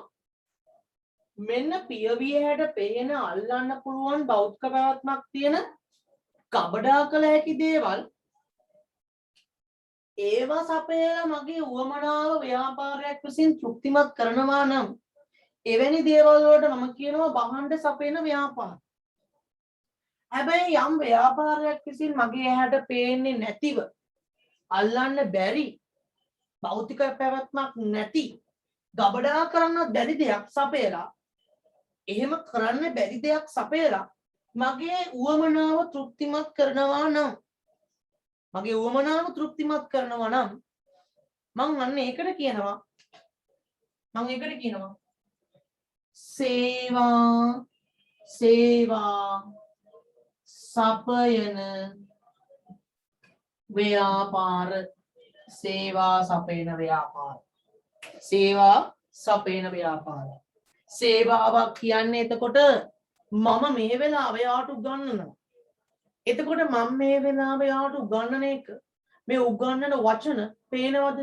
මෙන්න පියවියට පේන අල්ලන්න පුළුවන් භෞතික පැවැත්මක් තියෙන ගබඩා කළ හැකි දේවල් ඒවා සපයලා මගේ උවමනාව ව්‍යාපාරයක් විසින් තෘප්තිමත් කරනවා නම් එවැනි දේවල් වලට මම කියනවා බහණ්ඩ සපයන ව්‍යාපාර. හැබැයි යම් ව්‍යාපාරයක් විසින් මගේ ඇහැට පේන්නේ නැතිව අල්ලන්න බැරි භෞතික පැවැත්මක් නැති ගබඩා කරන්න බැරි දෙයක් සපයලා එහෙම කරන්න බැරි දෙයක් සපයලා මගේ උවමනාව තෘප්තිමත් කරනවා නම් මම අන්න ඒකට කියනවා සේවා සපයන ව්‍යාපාර. සේවාවක් කියන්නේ එතකොට මම මේ වෙලාවේ යාට උගන්වනවා. එතකොට මම මේ වෙලාවේ යාට උගන්වන එක මේ උගන්වන වචන පේනවද?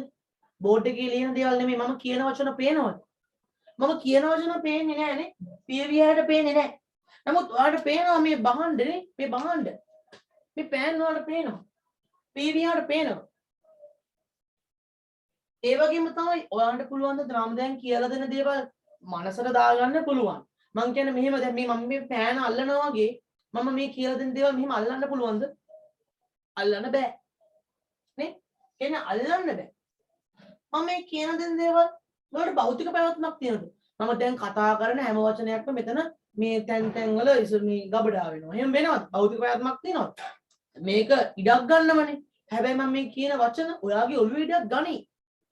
බෝඩ් එකේ ලියන දේවල් නෙමෙයි මම කියන වචන පේනවද? මම කියන වචන පේන්නේ නැහනේ. පියවියට පේන්නේ නැහැ. නමුත් ඔයාලට පේනවා මේ බහණ්ඩනේ මේ බහණ්ඩ. මේ පෑන් වලට පේනවා. පියවියට පේනවා. ඒ වගේම තමයි ඔයාලට පුළුවන් ද ද්‍රාමදයන් කියලා දෙන දේවල් මනසට දාගන්න පුළුවන්. මං කියන්නේ මෙහෙම දැන් මම මේ පෑන අල්ලනවා වගේ මම මේ කියලා දෙන දේවල් මෙහෙම අල්ලන්න පුළුවන්ද? අල්ලන්න බෑ. නේ? කියන්නේ අල්ලන්න බෑ. මම මේ කියන දෙන දේවල් වලට භෞතික පැවැත්මක් තියෙනද? මම දැන් කතා කරන හැම වචනයක්ම මෙතන මේ තැන් වල මේ ගබඩා වෙනවා. එහෙම වෙනවද? භෞතික ප්‍රයත්නක් තියෙනවද? මේක ඉඩක් ගන්නවනේ. හැබැයි මම මේ කියන වචන ඔයාගේ ඔළුවේ ඉඩක් ගනි.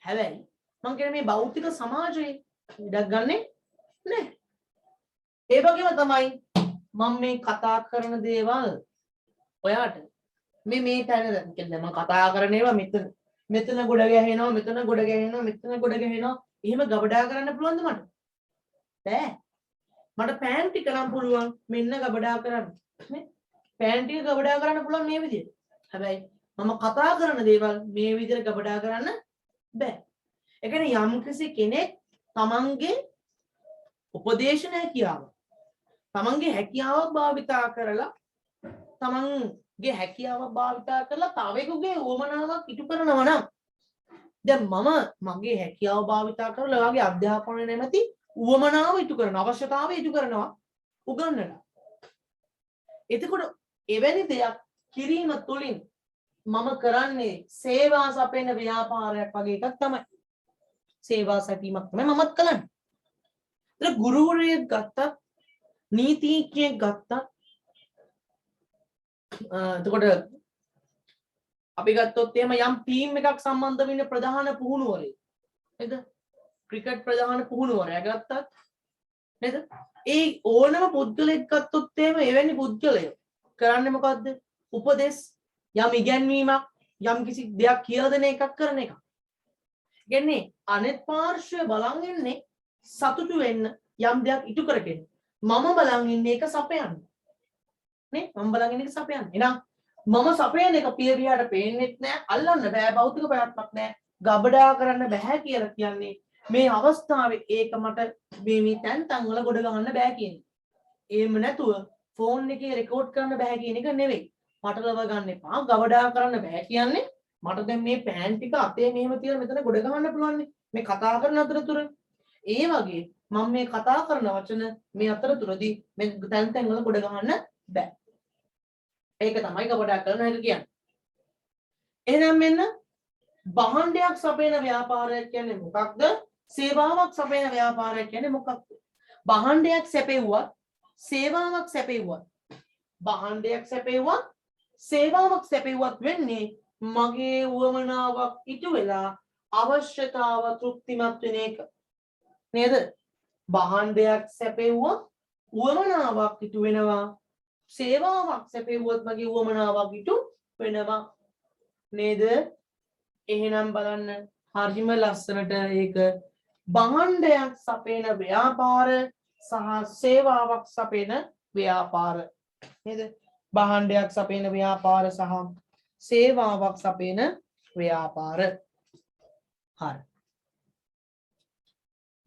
හැබැයි මම කියන්නේ මේ භෞතික සමාජයේ ඉඩක් ගන්නෙ නැහැ. ඒ වගේම තමයි මම මේ කතා කරන දේවල් ඔයාට මේ තැන දැන් මම කතා කරන ඒවා මෙතන ගොඩ ගැහෙනවා මෙතන ගොඩ ගැහෙනවා මෙතන ගොඩ ගැහෙනවා එහෙම ගබඩා කරන්න පුළුවන්ද මට? බෑ. මට පෑන් ටික නම් පුළුවන් මෙන්න ගබඩා කරන්න. නේ? පෑන් ටික ගබඩා කරන්න පුළුවන් මේ විදිහට. හැබැයි මම කතා කරන දේවල් මේ විදිහට ගබඩා කරන්න බෑ. ඒ කියන්නේ යම්කිසි කෙනෙක් තමන්ගේ උපදේශන හැකියාව තමන්ගේ හැකියාවක් භාවිතා කරලා තමන්ගේ හැකියාවක් භාවිතා කරලා තවෙකුගේ උවමනාවක් ඉටු කරනවා නම් දැන් මම මගේ හැකියාව භාවිතා කරලා ඔයාගේ අධ්‍යාපනය නැමැති උවමනාව ඉටු කරන අවශ්‍යතාවය ඉටු කරනවා උගන්වලා. එතකොට එවැනි දෙයක් කිරීම තුළින් මම කරන්නේ සේවා සපයන ව්‍යාපාරයක් වගේ එකක් තමයි. සේවා සැපීමක් තමයි මමත් කරන්නේ. ඒත් ගුරුවරයෙක් ගත්තත් නීතිඥයෙක් ගත්තත් එතකොට අපි ගත්තොත් එහෙම යම් ටීම් එකක් සම්බන්ධ වෙන්න ප්‍රධාන පුහුණුවරයෙක් නේද? ක්‍රිකට් ප්‍රධාන පුහුණුවරයා ගත්තත් නේද? ඒ ඕනම පුද්ගලයෙක් ගත්තොත් එහෙම එවැනි පුද්ගලයෝ කරන්නේ මොකද්ද? උපදෙස් යම් ඉගැන්වීමක් යම් කිසි දෙයක් කියලා දෙන එකක් කරන එක. කියන්නේ අනෙත් පාර්ශ්වය බලන් ඉන්නේ සතුටු වෙන්න යම් දෙයක් ඉටු කරගෙන මම බලන් ඉන්නේ ඒක සපයන්න. නේ? මම බලන් ඉන්නේ ඒක සපයන්න. එහෙනම් මම සපයන එක පියවිහාට පේන්නෙත් නෑ අල්ලන්න බෑ භෞතික ප්‍රයත්නක් නෑ ගබඩා කරන්න බෑ කියලා කියන්නේ මේ අවස්ථාවේ ඒක මට මේ තැන් වල ගොඩ ගන්න බෑ කියන්නේ. එහෙම නැතුව ෆෝන් එකේ රෙකෝඩ් කරන්න බෑ කියන එක නෙවෙයි. පටලව ගන්න එපා. ගබඩා කරන්න බෑ කියන්නේ මට දැන් මේ පෑන් ටික අතේ මෙහෙම තියලා මෙතන ගොඩ ගන්න පුළුවන් නේ. මේ කතා කරන අතරතුර. ඒ වගේ මම මේ කතා කරන වචන මේ අතරතුරදී මේ තැන් වල ගොඩ ගන්න බෑ. ඒක තමයි ගබඩා කරන එක කියන්නේ. එහෙනම් මෙන්න භාණ්ඩයක් සපයන ව්‍යාපාරයක් කියන්නේ මොකක්ද? සේවාවක් සපයන ව්‍යාපාරයක් කියන්නේ මොකක්ද? භාණ්ඩයක් සැපෙව්වත් සේවාවක් සැපෙව්වත් භාණ්ඩයක් සැපෙව්වත් සේවාවක් සැපෙව්වත් වෙන්නේ මගේ උවමනාවක් ඉටු වෙලා අවශ්‍යතාව තෘප්තිමත් වෙන එක. නේද? භාණ්ඩයක් සැපෙව්වොත් උවමනාවක් ඉටු වෙනවා. සේවාවක් සැපෙව්වොත් මගේ උවමනාවක් ඉටු වෙනවා. නේද? එහෙනම් බලන්න හරිම ලස්සනට ඒක භාණ්ඩයක් සපයන ව්‍යාපාර සහ සේවාවක් සපයන ව්‍යාපාර නේද? භාණ්ඩයක් සපයන ව්‍යාපාර සහ සේවාවක් සපයන ව්‍යාපාර. හරි.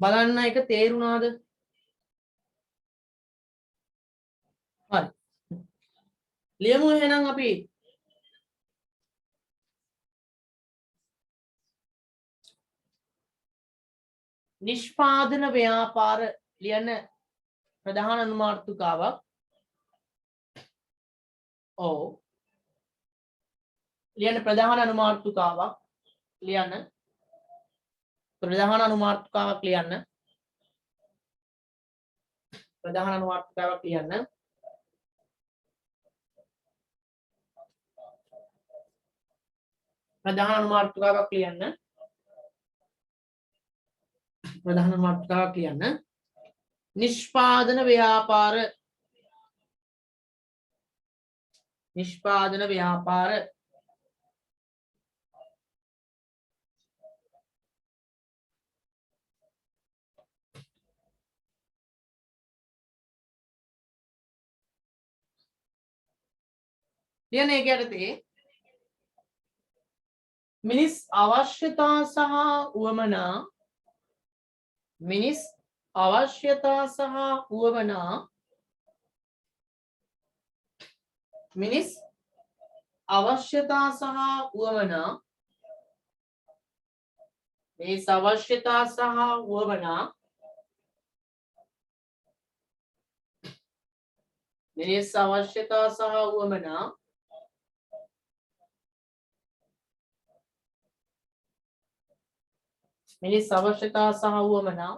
බලන්න ඒක තේරුණාද? හරි. ලියමු එහෙනම් අපි නිෂ්පාදන ව්‍යාපාර ලියන ප්‍රධාන අනුමාර්ථකාවක්. ඔව්. ලියන ප්‍රධාන අනුමාර්ථකාවක් ලියන්න. ප්‍රධාන අනුමාර්ථකාවක් ලියන්න. ප්‍රධාන අනුමාර්ථකාවක් ලියන්න. ප්‍රධාන අනුමාර්ථකාවක් ලියන්න. ප්‍රධාන අනුමාර්ථකාවක් ලියන්න. නිෂ්පාදන ව්‍යාපාර නිෂ්පාදන ව්‍යාපාර ලියන එක යටතේ මිනිස් අවශ්‍යතා සහ උවමනා මිනිස් අවශ්‍යතා සහ උවමනා මිනිස් අවශ්‍යතා සහ උවමනා මිනිස් අවශ්‍යතා සහ උවමනා මිනිස් අවශ්‍යතා සහ උවමනා මිනිස් අවශ්‍යතා සහ උවමනා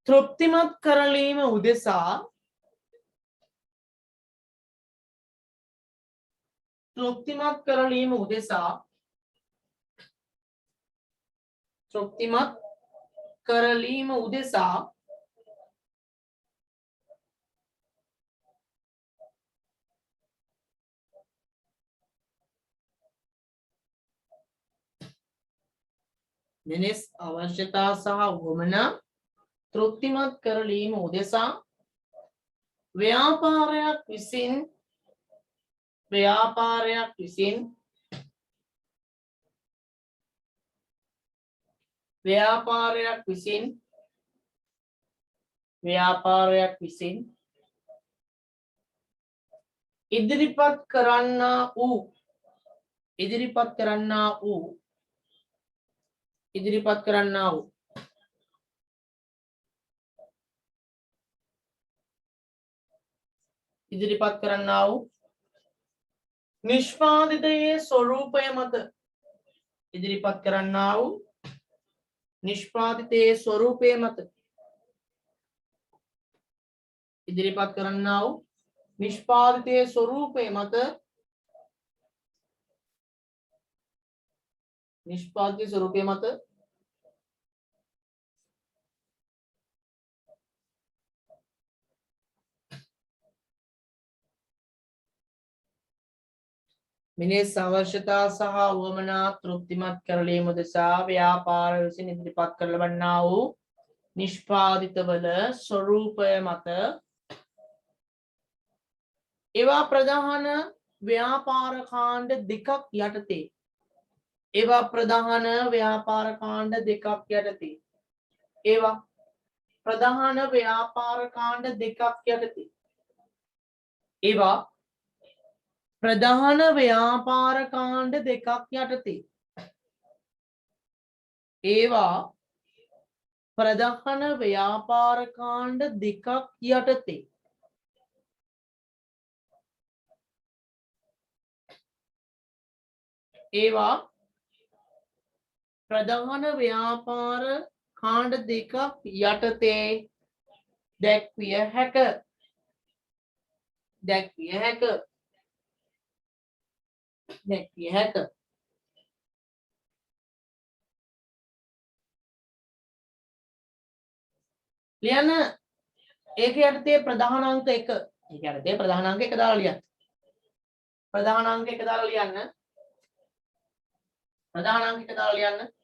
තෘප්තිමත් කරලීම උදෙසා තෘප්තිමත් කරලීම උදෙසා තෘප්තිමත් කරලීම උදෙසා මිනිස් අවශ්‍යතා සහ උවමනා තෘප්තිමත් කරලීම උදෙසා ව්‍යාපාරයක් විසින් ඉදිරිපත් කරන්නා වූ නිෂ්පාදිතයේ ස්වරූපය මත මිනිස් අවශ්‍යතා සහ උවමනා තෘප්තිමත් කරලීම උදෙසා ව්‍යාපාර විසින් ඉදිරිපත් කරලබන්නා වූ නිෂ්පාදිතවල ස්වරූපය මත ඒවා ප්‍රධාන ව්‍යාපාර කාණ්ඩ දෙකක් යටතේ ප්‍රධාන ව්‍යාපාර කාණ්ඩ දෙකක් යටතේ දැක්විය හැක ලියන්න ඒක යටතේ ප්‍රධාන අංක 1 දාලා ලියන්න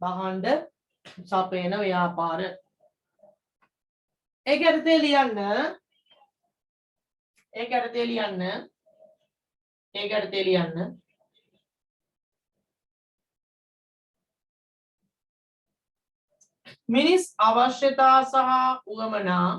භාණ්ඩ සපයන ව්‍යාපාර ඒක යටතේ ලියන්න මිනිස් අවශ්‍යතා සහ උවමනා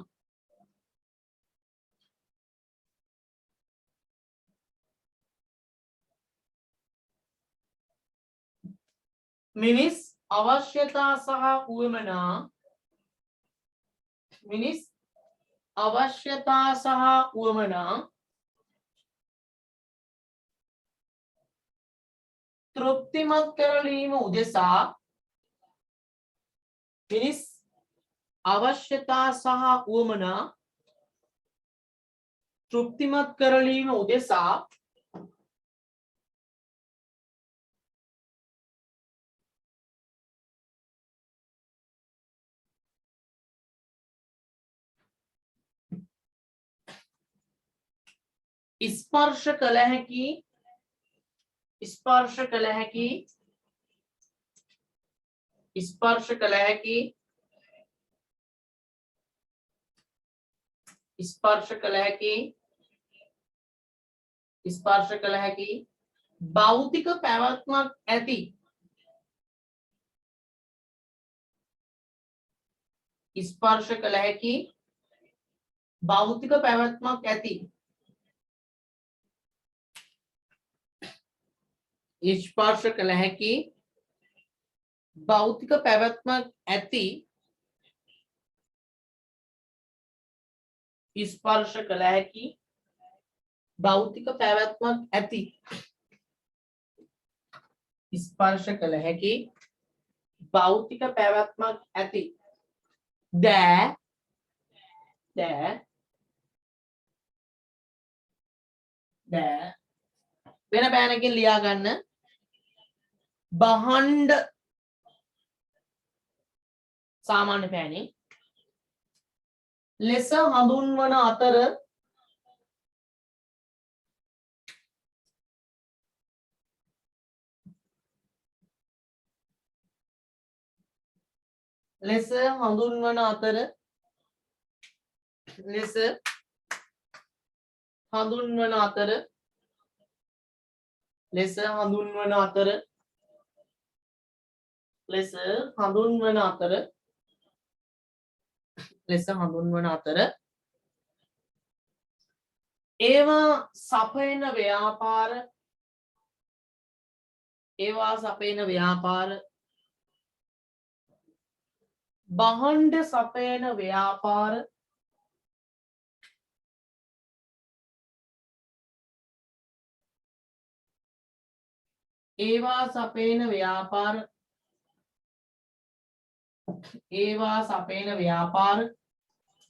තෘප්තිමත් කරලීම උදෙසා ස්පර්ශ කළ හැකි භෞතික පැවැත්මක් ඇති ස්පර්ශ කළ හැකි භෞතික පැවැත්මක් ඇති ස්පර්ශ කළ හැකි භෞතික පැවැත්මක් ඇති ස්පර්ශ කළ හැකි භෞතික පැවැත්මක් ඇති දෑ වෙන බෑනකින් ලියා ගන්න බහන්ඩ සාමාන්‍ය පෑනේ ලෙස හඳුන්වන අතර ලෙස හඳුන්වන අතර ලෙස හඳුන්වන අතර ලෙස හඳුන්වන අතර ලෙස හඳුන්වන අතර ලෙස හඳුන්වන අතර ඒවා සපයන ව්‍යාපාර බහන්ඩ සපයන ව්‍යාපාර ඒවා සපයන ව්‍යාපාර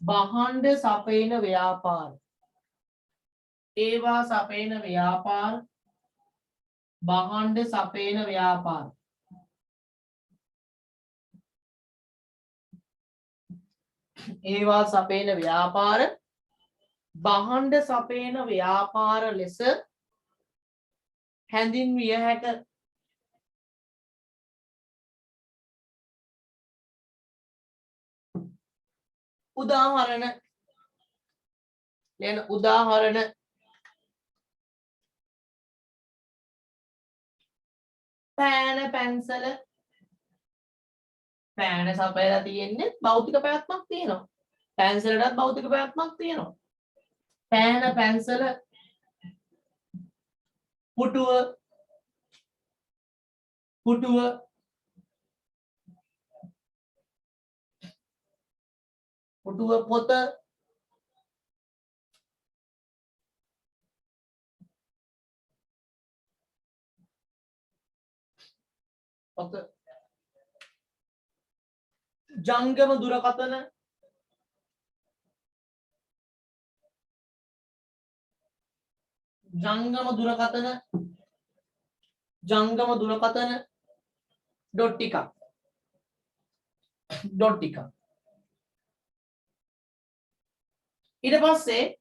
බහන්ඩ සපයන ව්‍යාපාර ඒවා සපයන ව්‍යාපාර බහන්ඩ සපයන ව්‍යාපාර ඒවා සපයන ව්‍යාපාර බහන්ඩ සපයන ව්‍යාපාර ලෙස හැඳින්විය හැක උදාහරණ ලියන උදාහරණ පෑන පැන්සල පෑන සපයලා තියෙන්නේ භෞතික පැවැත්මක් තියෙනවා පැන්සලටත් භෞතික පැවැත්මක් තියෙනවා පෑන පැන්සල පුටුව පොත ජංගම දුරකථන ඩොට් ටිකක් ඊට පස්සේ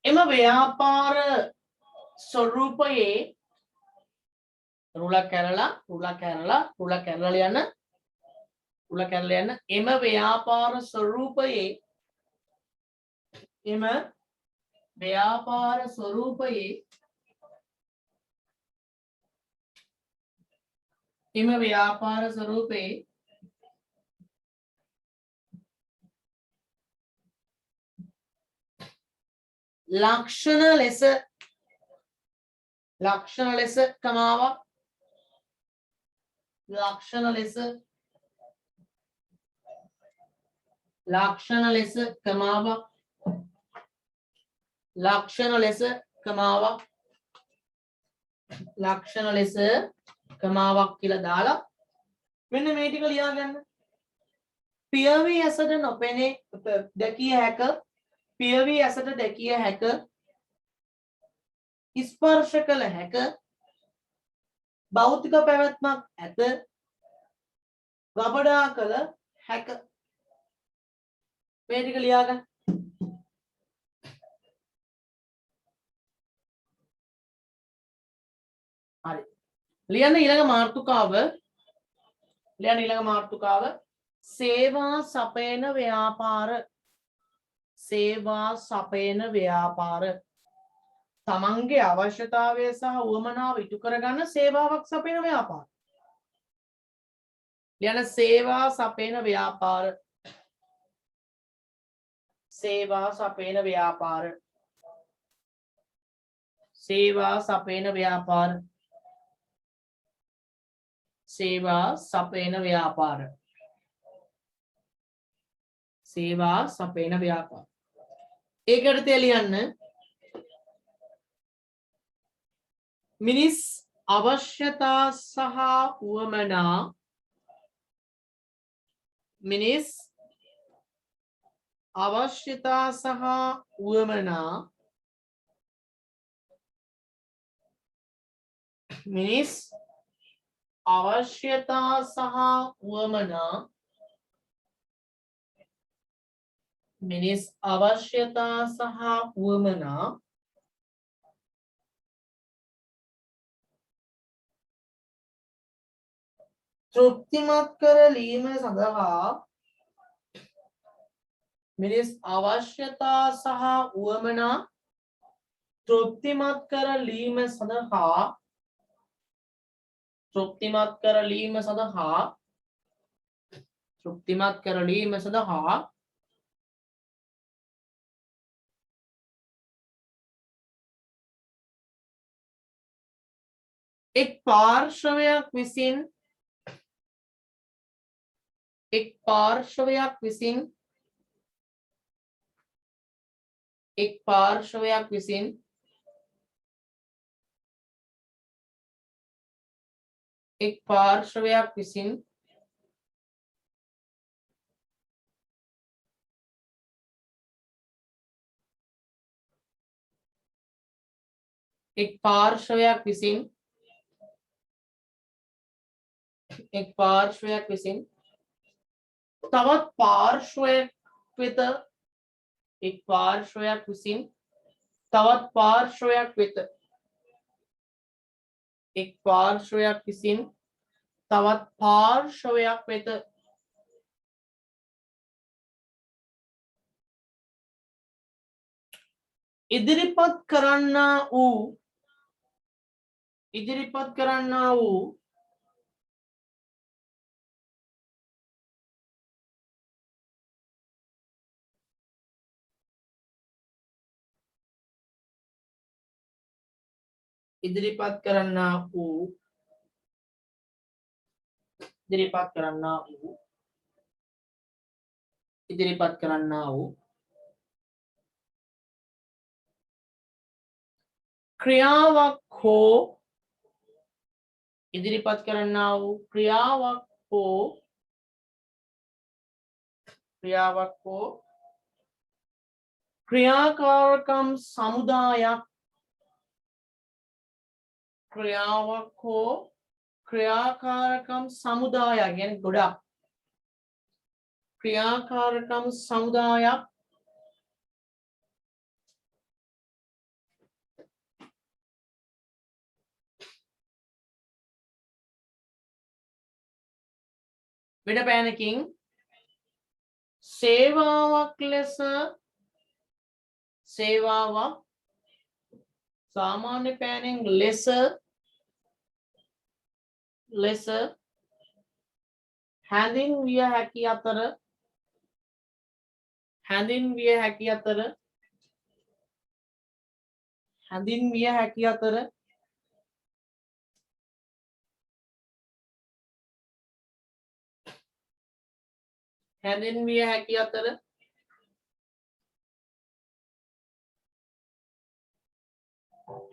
එම ව්‍යාපාර ස්වරූපයේ රුල කැරලා යන එම ව්‍යාපාර ස්වරූපයේ ලක්ෂණ ලෙස කමාවක් කියලා දාලා මෙන්න මේ ටික ලියා ගන්න. පියවි ඇසට නොපෙනේ දැකිය හැක ස්පර්ශ කළ හැක භෞතික පැවැත්මක් ඇත ගබඩා කළ හැක මේ ටික ලියා ගන්න. හරි ලියන්න ඊළඟ මාතෘකාව සේවා සපයන ව්‍යාපාර තමන්ගේ අවශ්‍යතාවය සහ උවමනාව ඉටු කරගන්න සේවාවක් සපයන ව්‍යාපාර. ලියන සේවා සපයන सेवा सपेन व्यापार सेवा सपेन व्यापार सेवा सपेन व्यापार ඒකට ලියන්න මිනිස් අවශ්‍යතා සහ උවමනා මිනිස් අවශ්‍යතා සහ උවමනා මිනිස් අවශ්‍යතා සහ උවමනා මිනිස් අවශ්‍යතා සහ උවමනා තෘප්තිමත් කරලීම සඳහා මිනිස් අවශ්‍යතා සහ උවමනා තෘප්තිමත් කරලීම සඳහා තෘප්තිමත් කරලීම සඳහා තෘප්තිමත් කරලීම සඳහා එක් පාර්ශවයක් විසින් එක් පාර්ශවයක් විසින් එක් පාර්ශවයක් විසින් එක් පාර්ශවයක් විසින් එක් පාර්ශවයක් විසින් එක් පාර්ශවයක් විසින් තවත් පාර්ශවයක් වෙත එක් පාර්ශවයක් විසින් තවත් පාර්ශවයක් වෙත එක් පාර්ශවයක් විසින් තවත් පාර්ශවයක් වෙත ඉදිරිපත් කරන්නා වූ ඉදිරිපත් කරන්නා වූ ඉදිරිපත් කරන්නා වූ ඉදිරිපත් කරන්නා වූ ඉදිරිපත් කරන්නා වූ ක්‍රියාවක් හෝ ඉදිරිපත් කරන්නා වූ ක්‍රියාවක් හෝ ක්‍රියාකාරකම් සමුදායක් ක්‍රියාවක් හෝ ක්‍රියාකාරකම් සමුදායක් කියන්නේ ගොඩක් ක්‍රියාකාරකම් සමුදායක් වෙනපෑනකින් සේවාවක් ලෙස සේවාවක් सामान्य पैनिंग लेस හැඳින්විය හැකි අතර හැඳින්විය හැකි අතර හැඳින්විය හැකි අතර හැඳින්විය හැකි අතර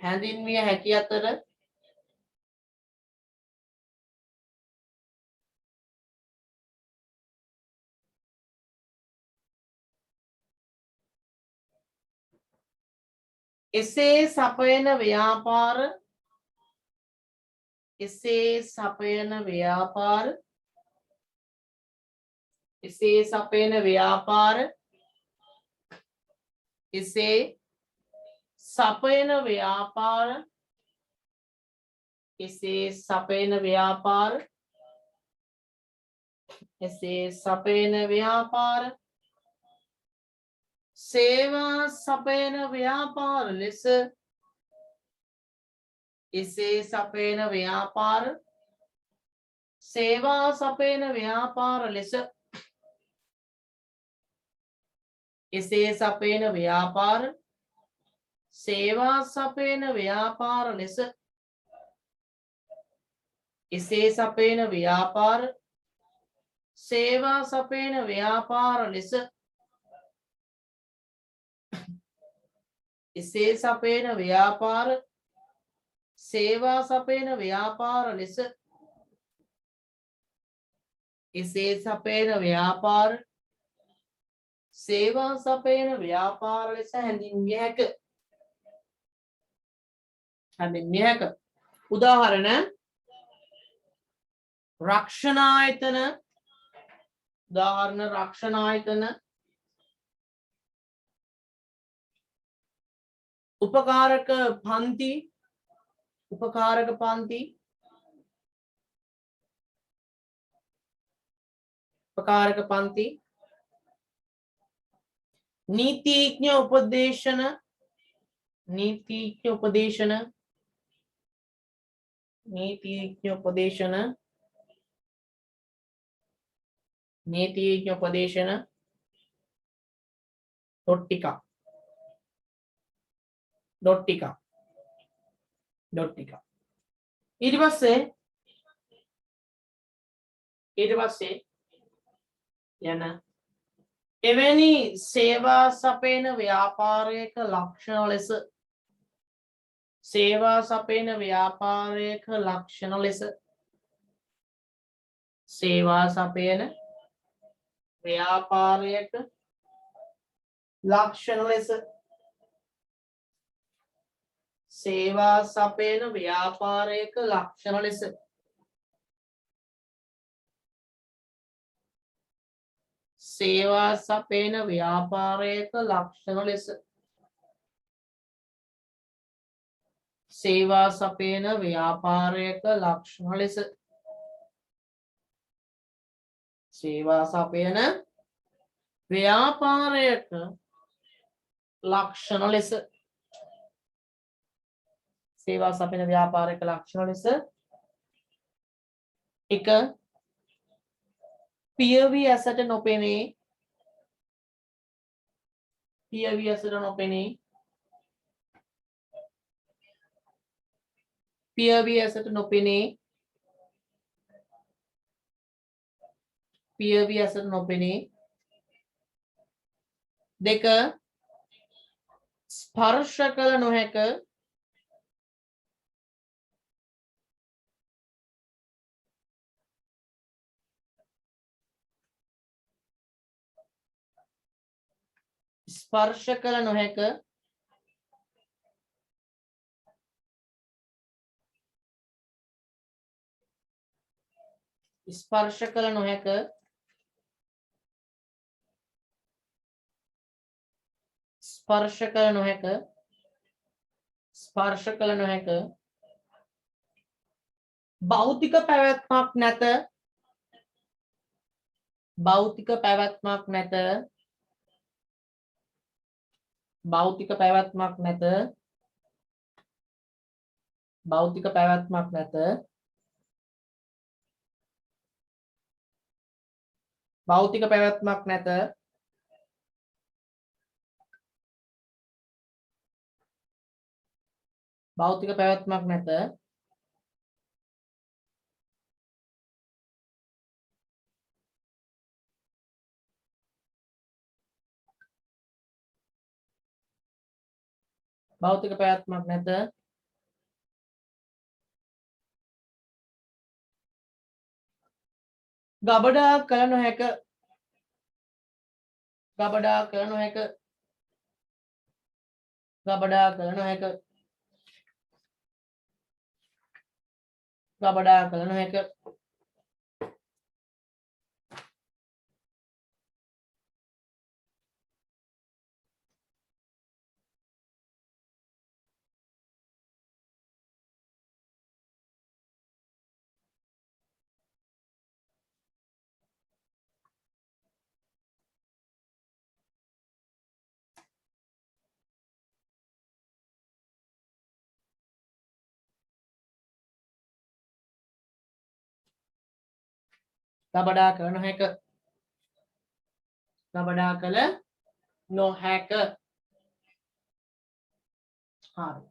හැඳින්විය හැකි අතර එසේ සපයන ව්‍යාපාර එසේ සපයන ව්‍යාපාර එසේ සපයන ව්‍යාපාර එසේ සපයන ව්‍යාපාර එසේ සපයන ව්‍යාපාර එසේ සපයන ව්‍යාපාර සේවා සපයන ව්‍යාපාර ලෙස එසේ සපයන ව්‍යාපාර සේවා සපයන ව්‍යාපාර ලෙස එසේ සපයන ව්‍යාපාර සේවා සපයන ව්‍යාපාර ලෙස එසේ සපයන ව්‍යාපාර සේවා සපයන ව්‍යාපාර ලෙස එසේ සපයන ව්‍යාපාර සේවා සපයන ව්‍යාපාර ලෙස එසේ සපයන ව්‍යාපාර සේවා සපයන ව්‍යාපාර ලෙස හැඳින්විය හැක. හැඳින්විය හැක. උදාහරණ රක්ෂණායතන උදාහරණ රක්ෂණායතන උපකාරක පන්ති උපකාරක පන්ති උපකාරක පන්ති නීතිඥ උපදේශන නීතිඥ උපදේශන නීතිඥ උපදේශන නීතිඥ උපදේශන ඩොට්ටිකා ඩොට්ටිකා ඩොට්ටිකා ඊට පස්සේ යන එවැනි සේවා සපයන ව්‍යාපාරයක ලක්ෂණ ලෙස සේවා සපයන ව්‍යාපාරයක ලක්ෂණ ලෙස සේවා සපයන ව්‍යාපාරයක ලක්ෂණ ලෙස සේවා සපයන ව්‍යාපාරයක ලක්ෂණ ලෙස සේවා සපයන ව්‍යාපාරයක ලක්ෂණ ලෙස සේවා සපයන ව්‍යාපාරයක ලක්ෂණ ලෙස සේවා සපයන ව්‍යාපාරයක ලක්ෂණ ලෙස සේවා සපයන ව්‍යාපාරයක ලක්ෂණ ලෙස එක පියවි ඇසට නොපෙනේ පියවි ඇසට නොපෙනේ පියවි ඇසට නොපෙනේ පියවි ඇසට නොපෙනේ දෙක ස්පර්ශ කළ නොහැක ස්පර්ශ කළ නොහැක ස්පර්ශ කළ නොහැක ස්පර්ශ කළ නොහැක ස්පර්ශ කළ නොහැක භෞතික පැවැත්මක් නැත භෞතික පැවැත්මක් නැත භෞතික පැවැත්මක් නැත භෞතික පැවැත්මක් නැත භෞතික පැවැත්මක් නැත භෞතික පැවැත්මක් නැත භෞතික පැවැත්මක් නැත ගබඩා කළ නොහැක ගබඩා කළ නොහැක ගබඩා කළ නොහැක ගබඩා කළ නොහැක ගබඩා කළ නොහැක ගබඩා කළ නොහැක හරි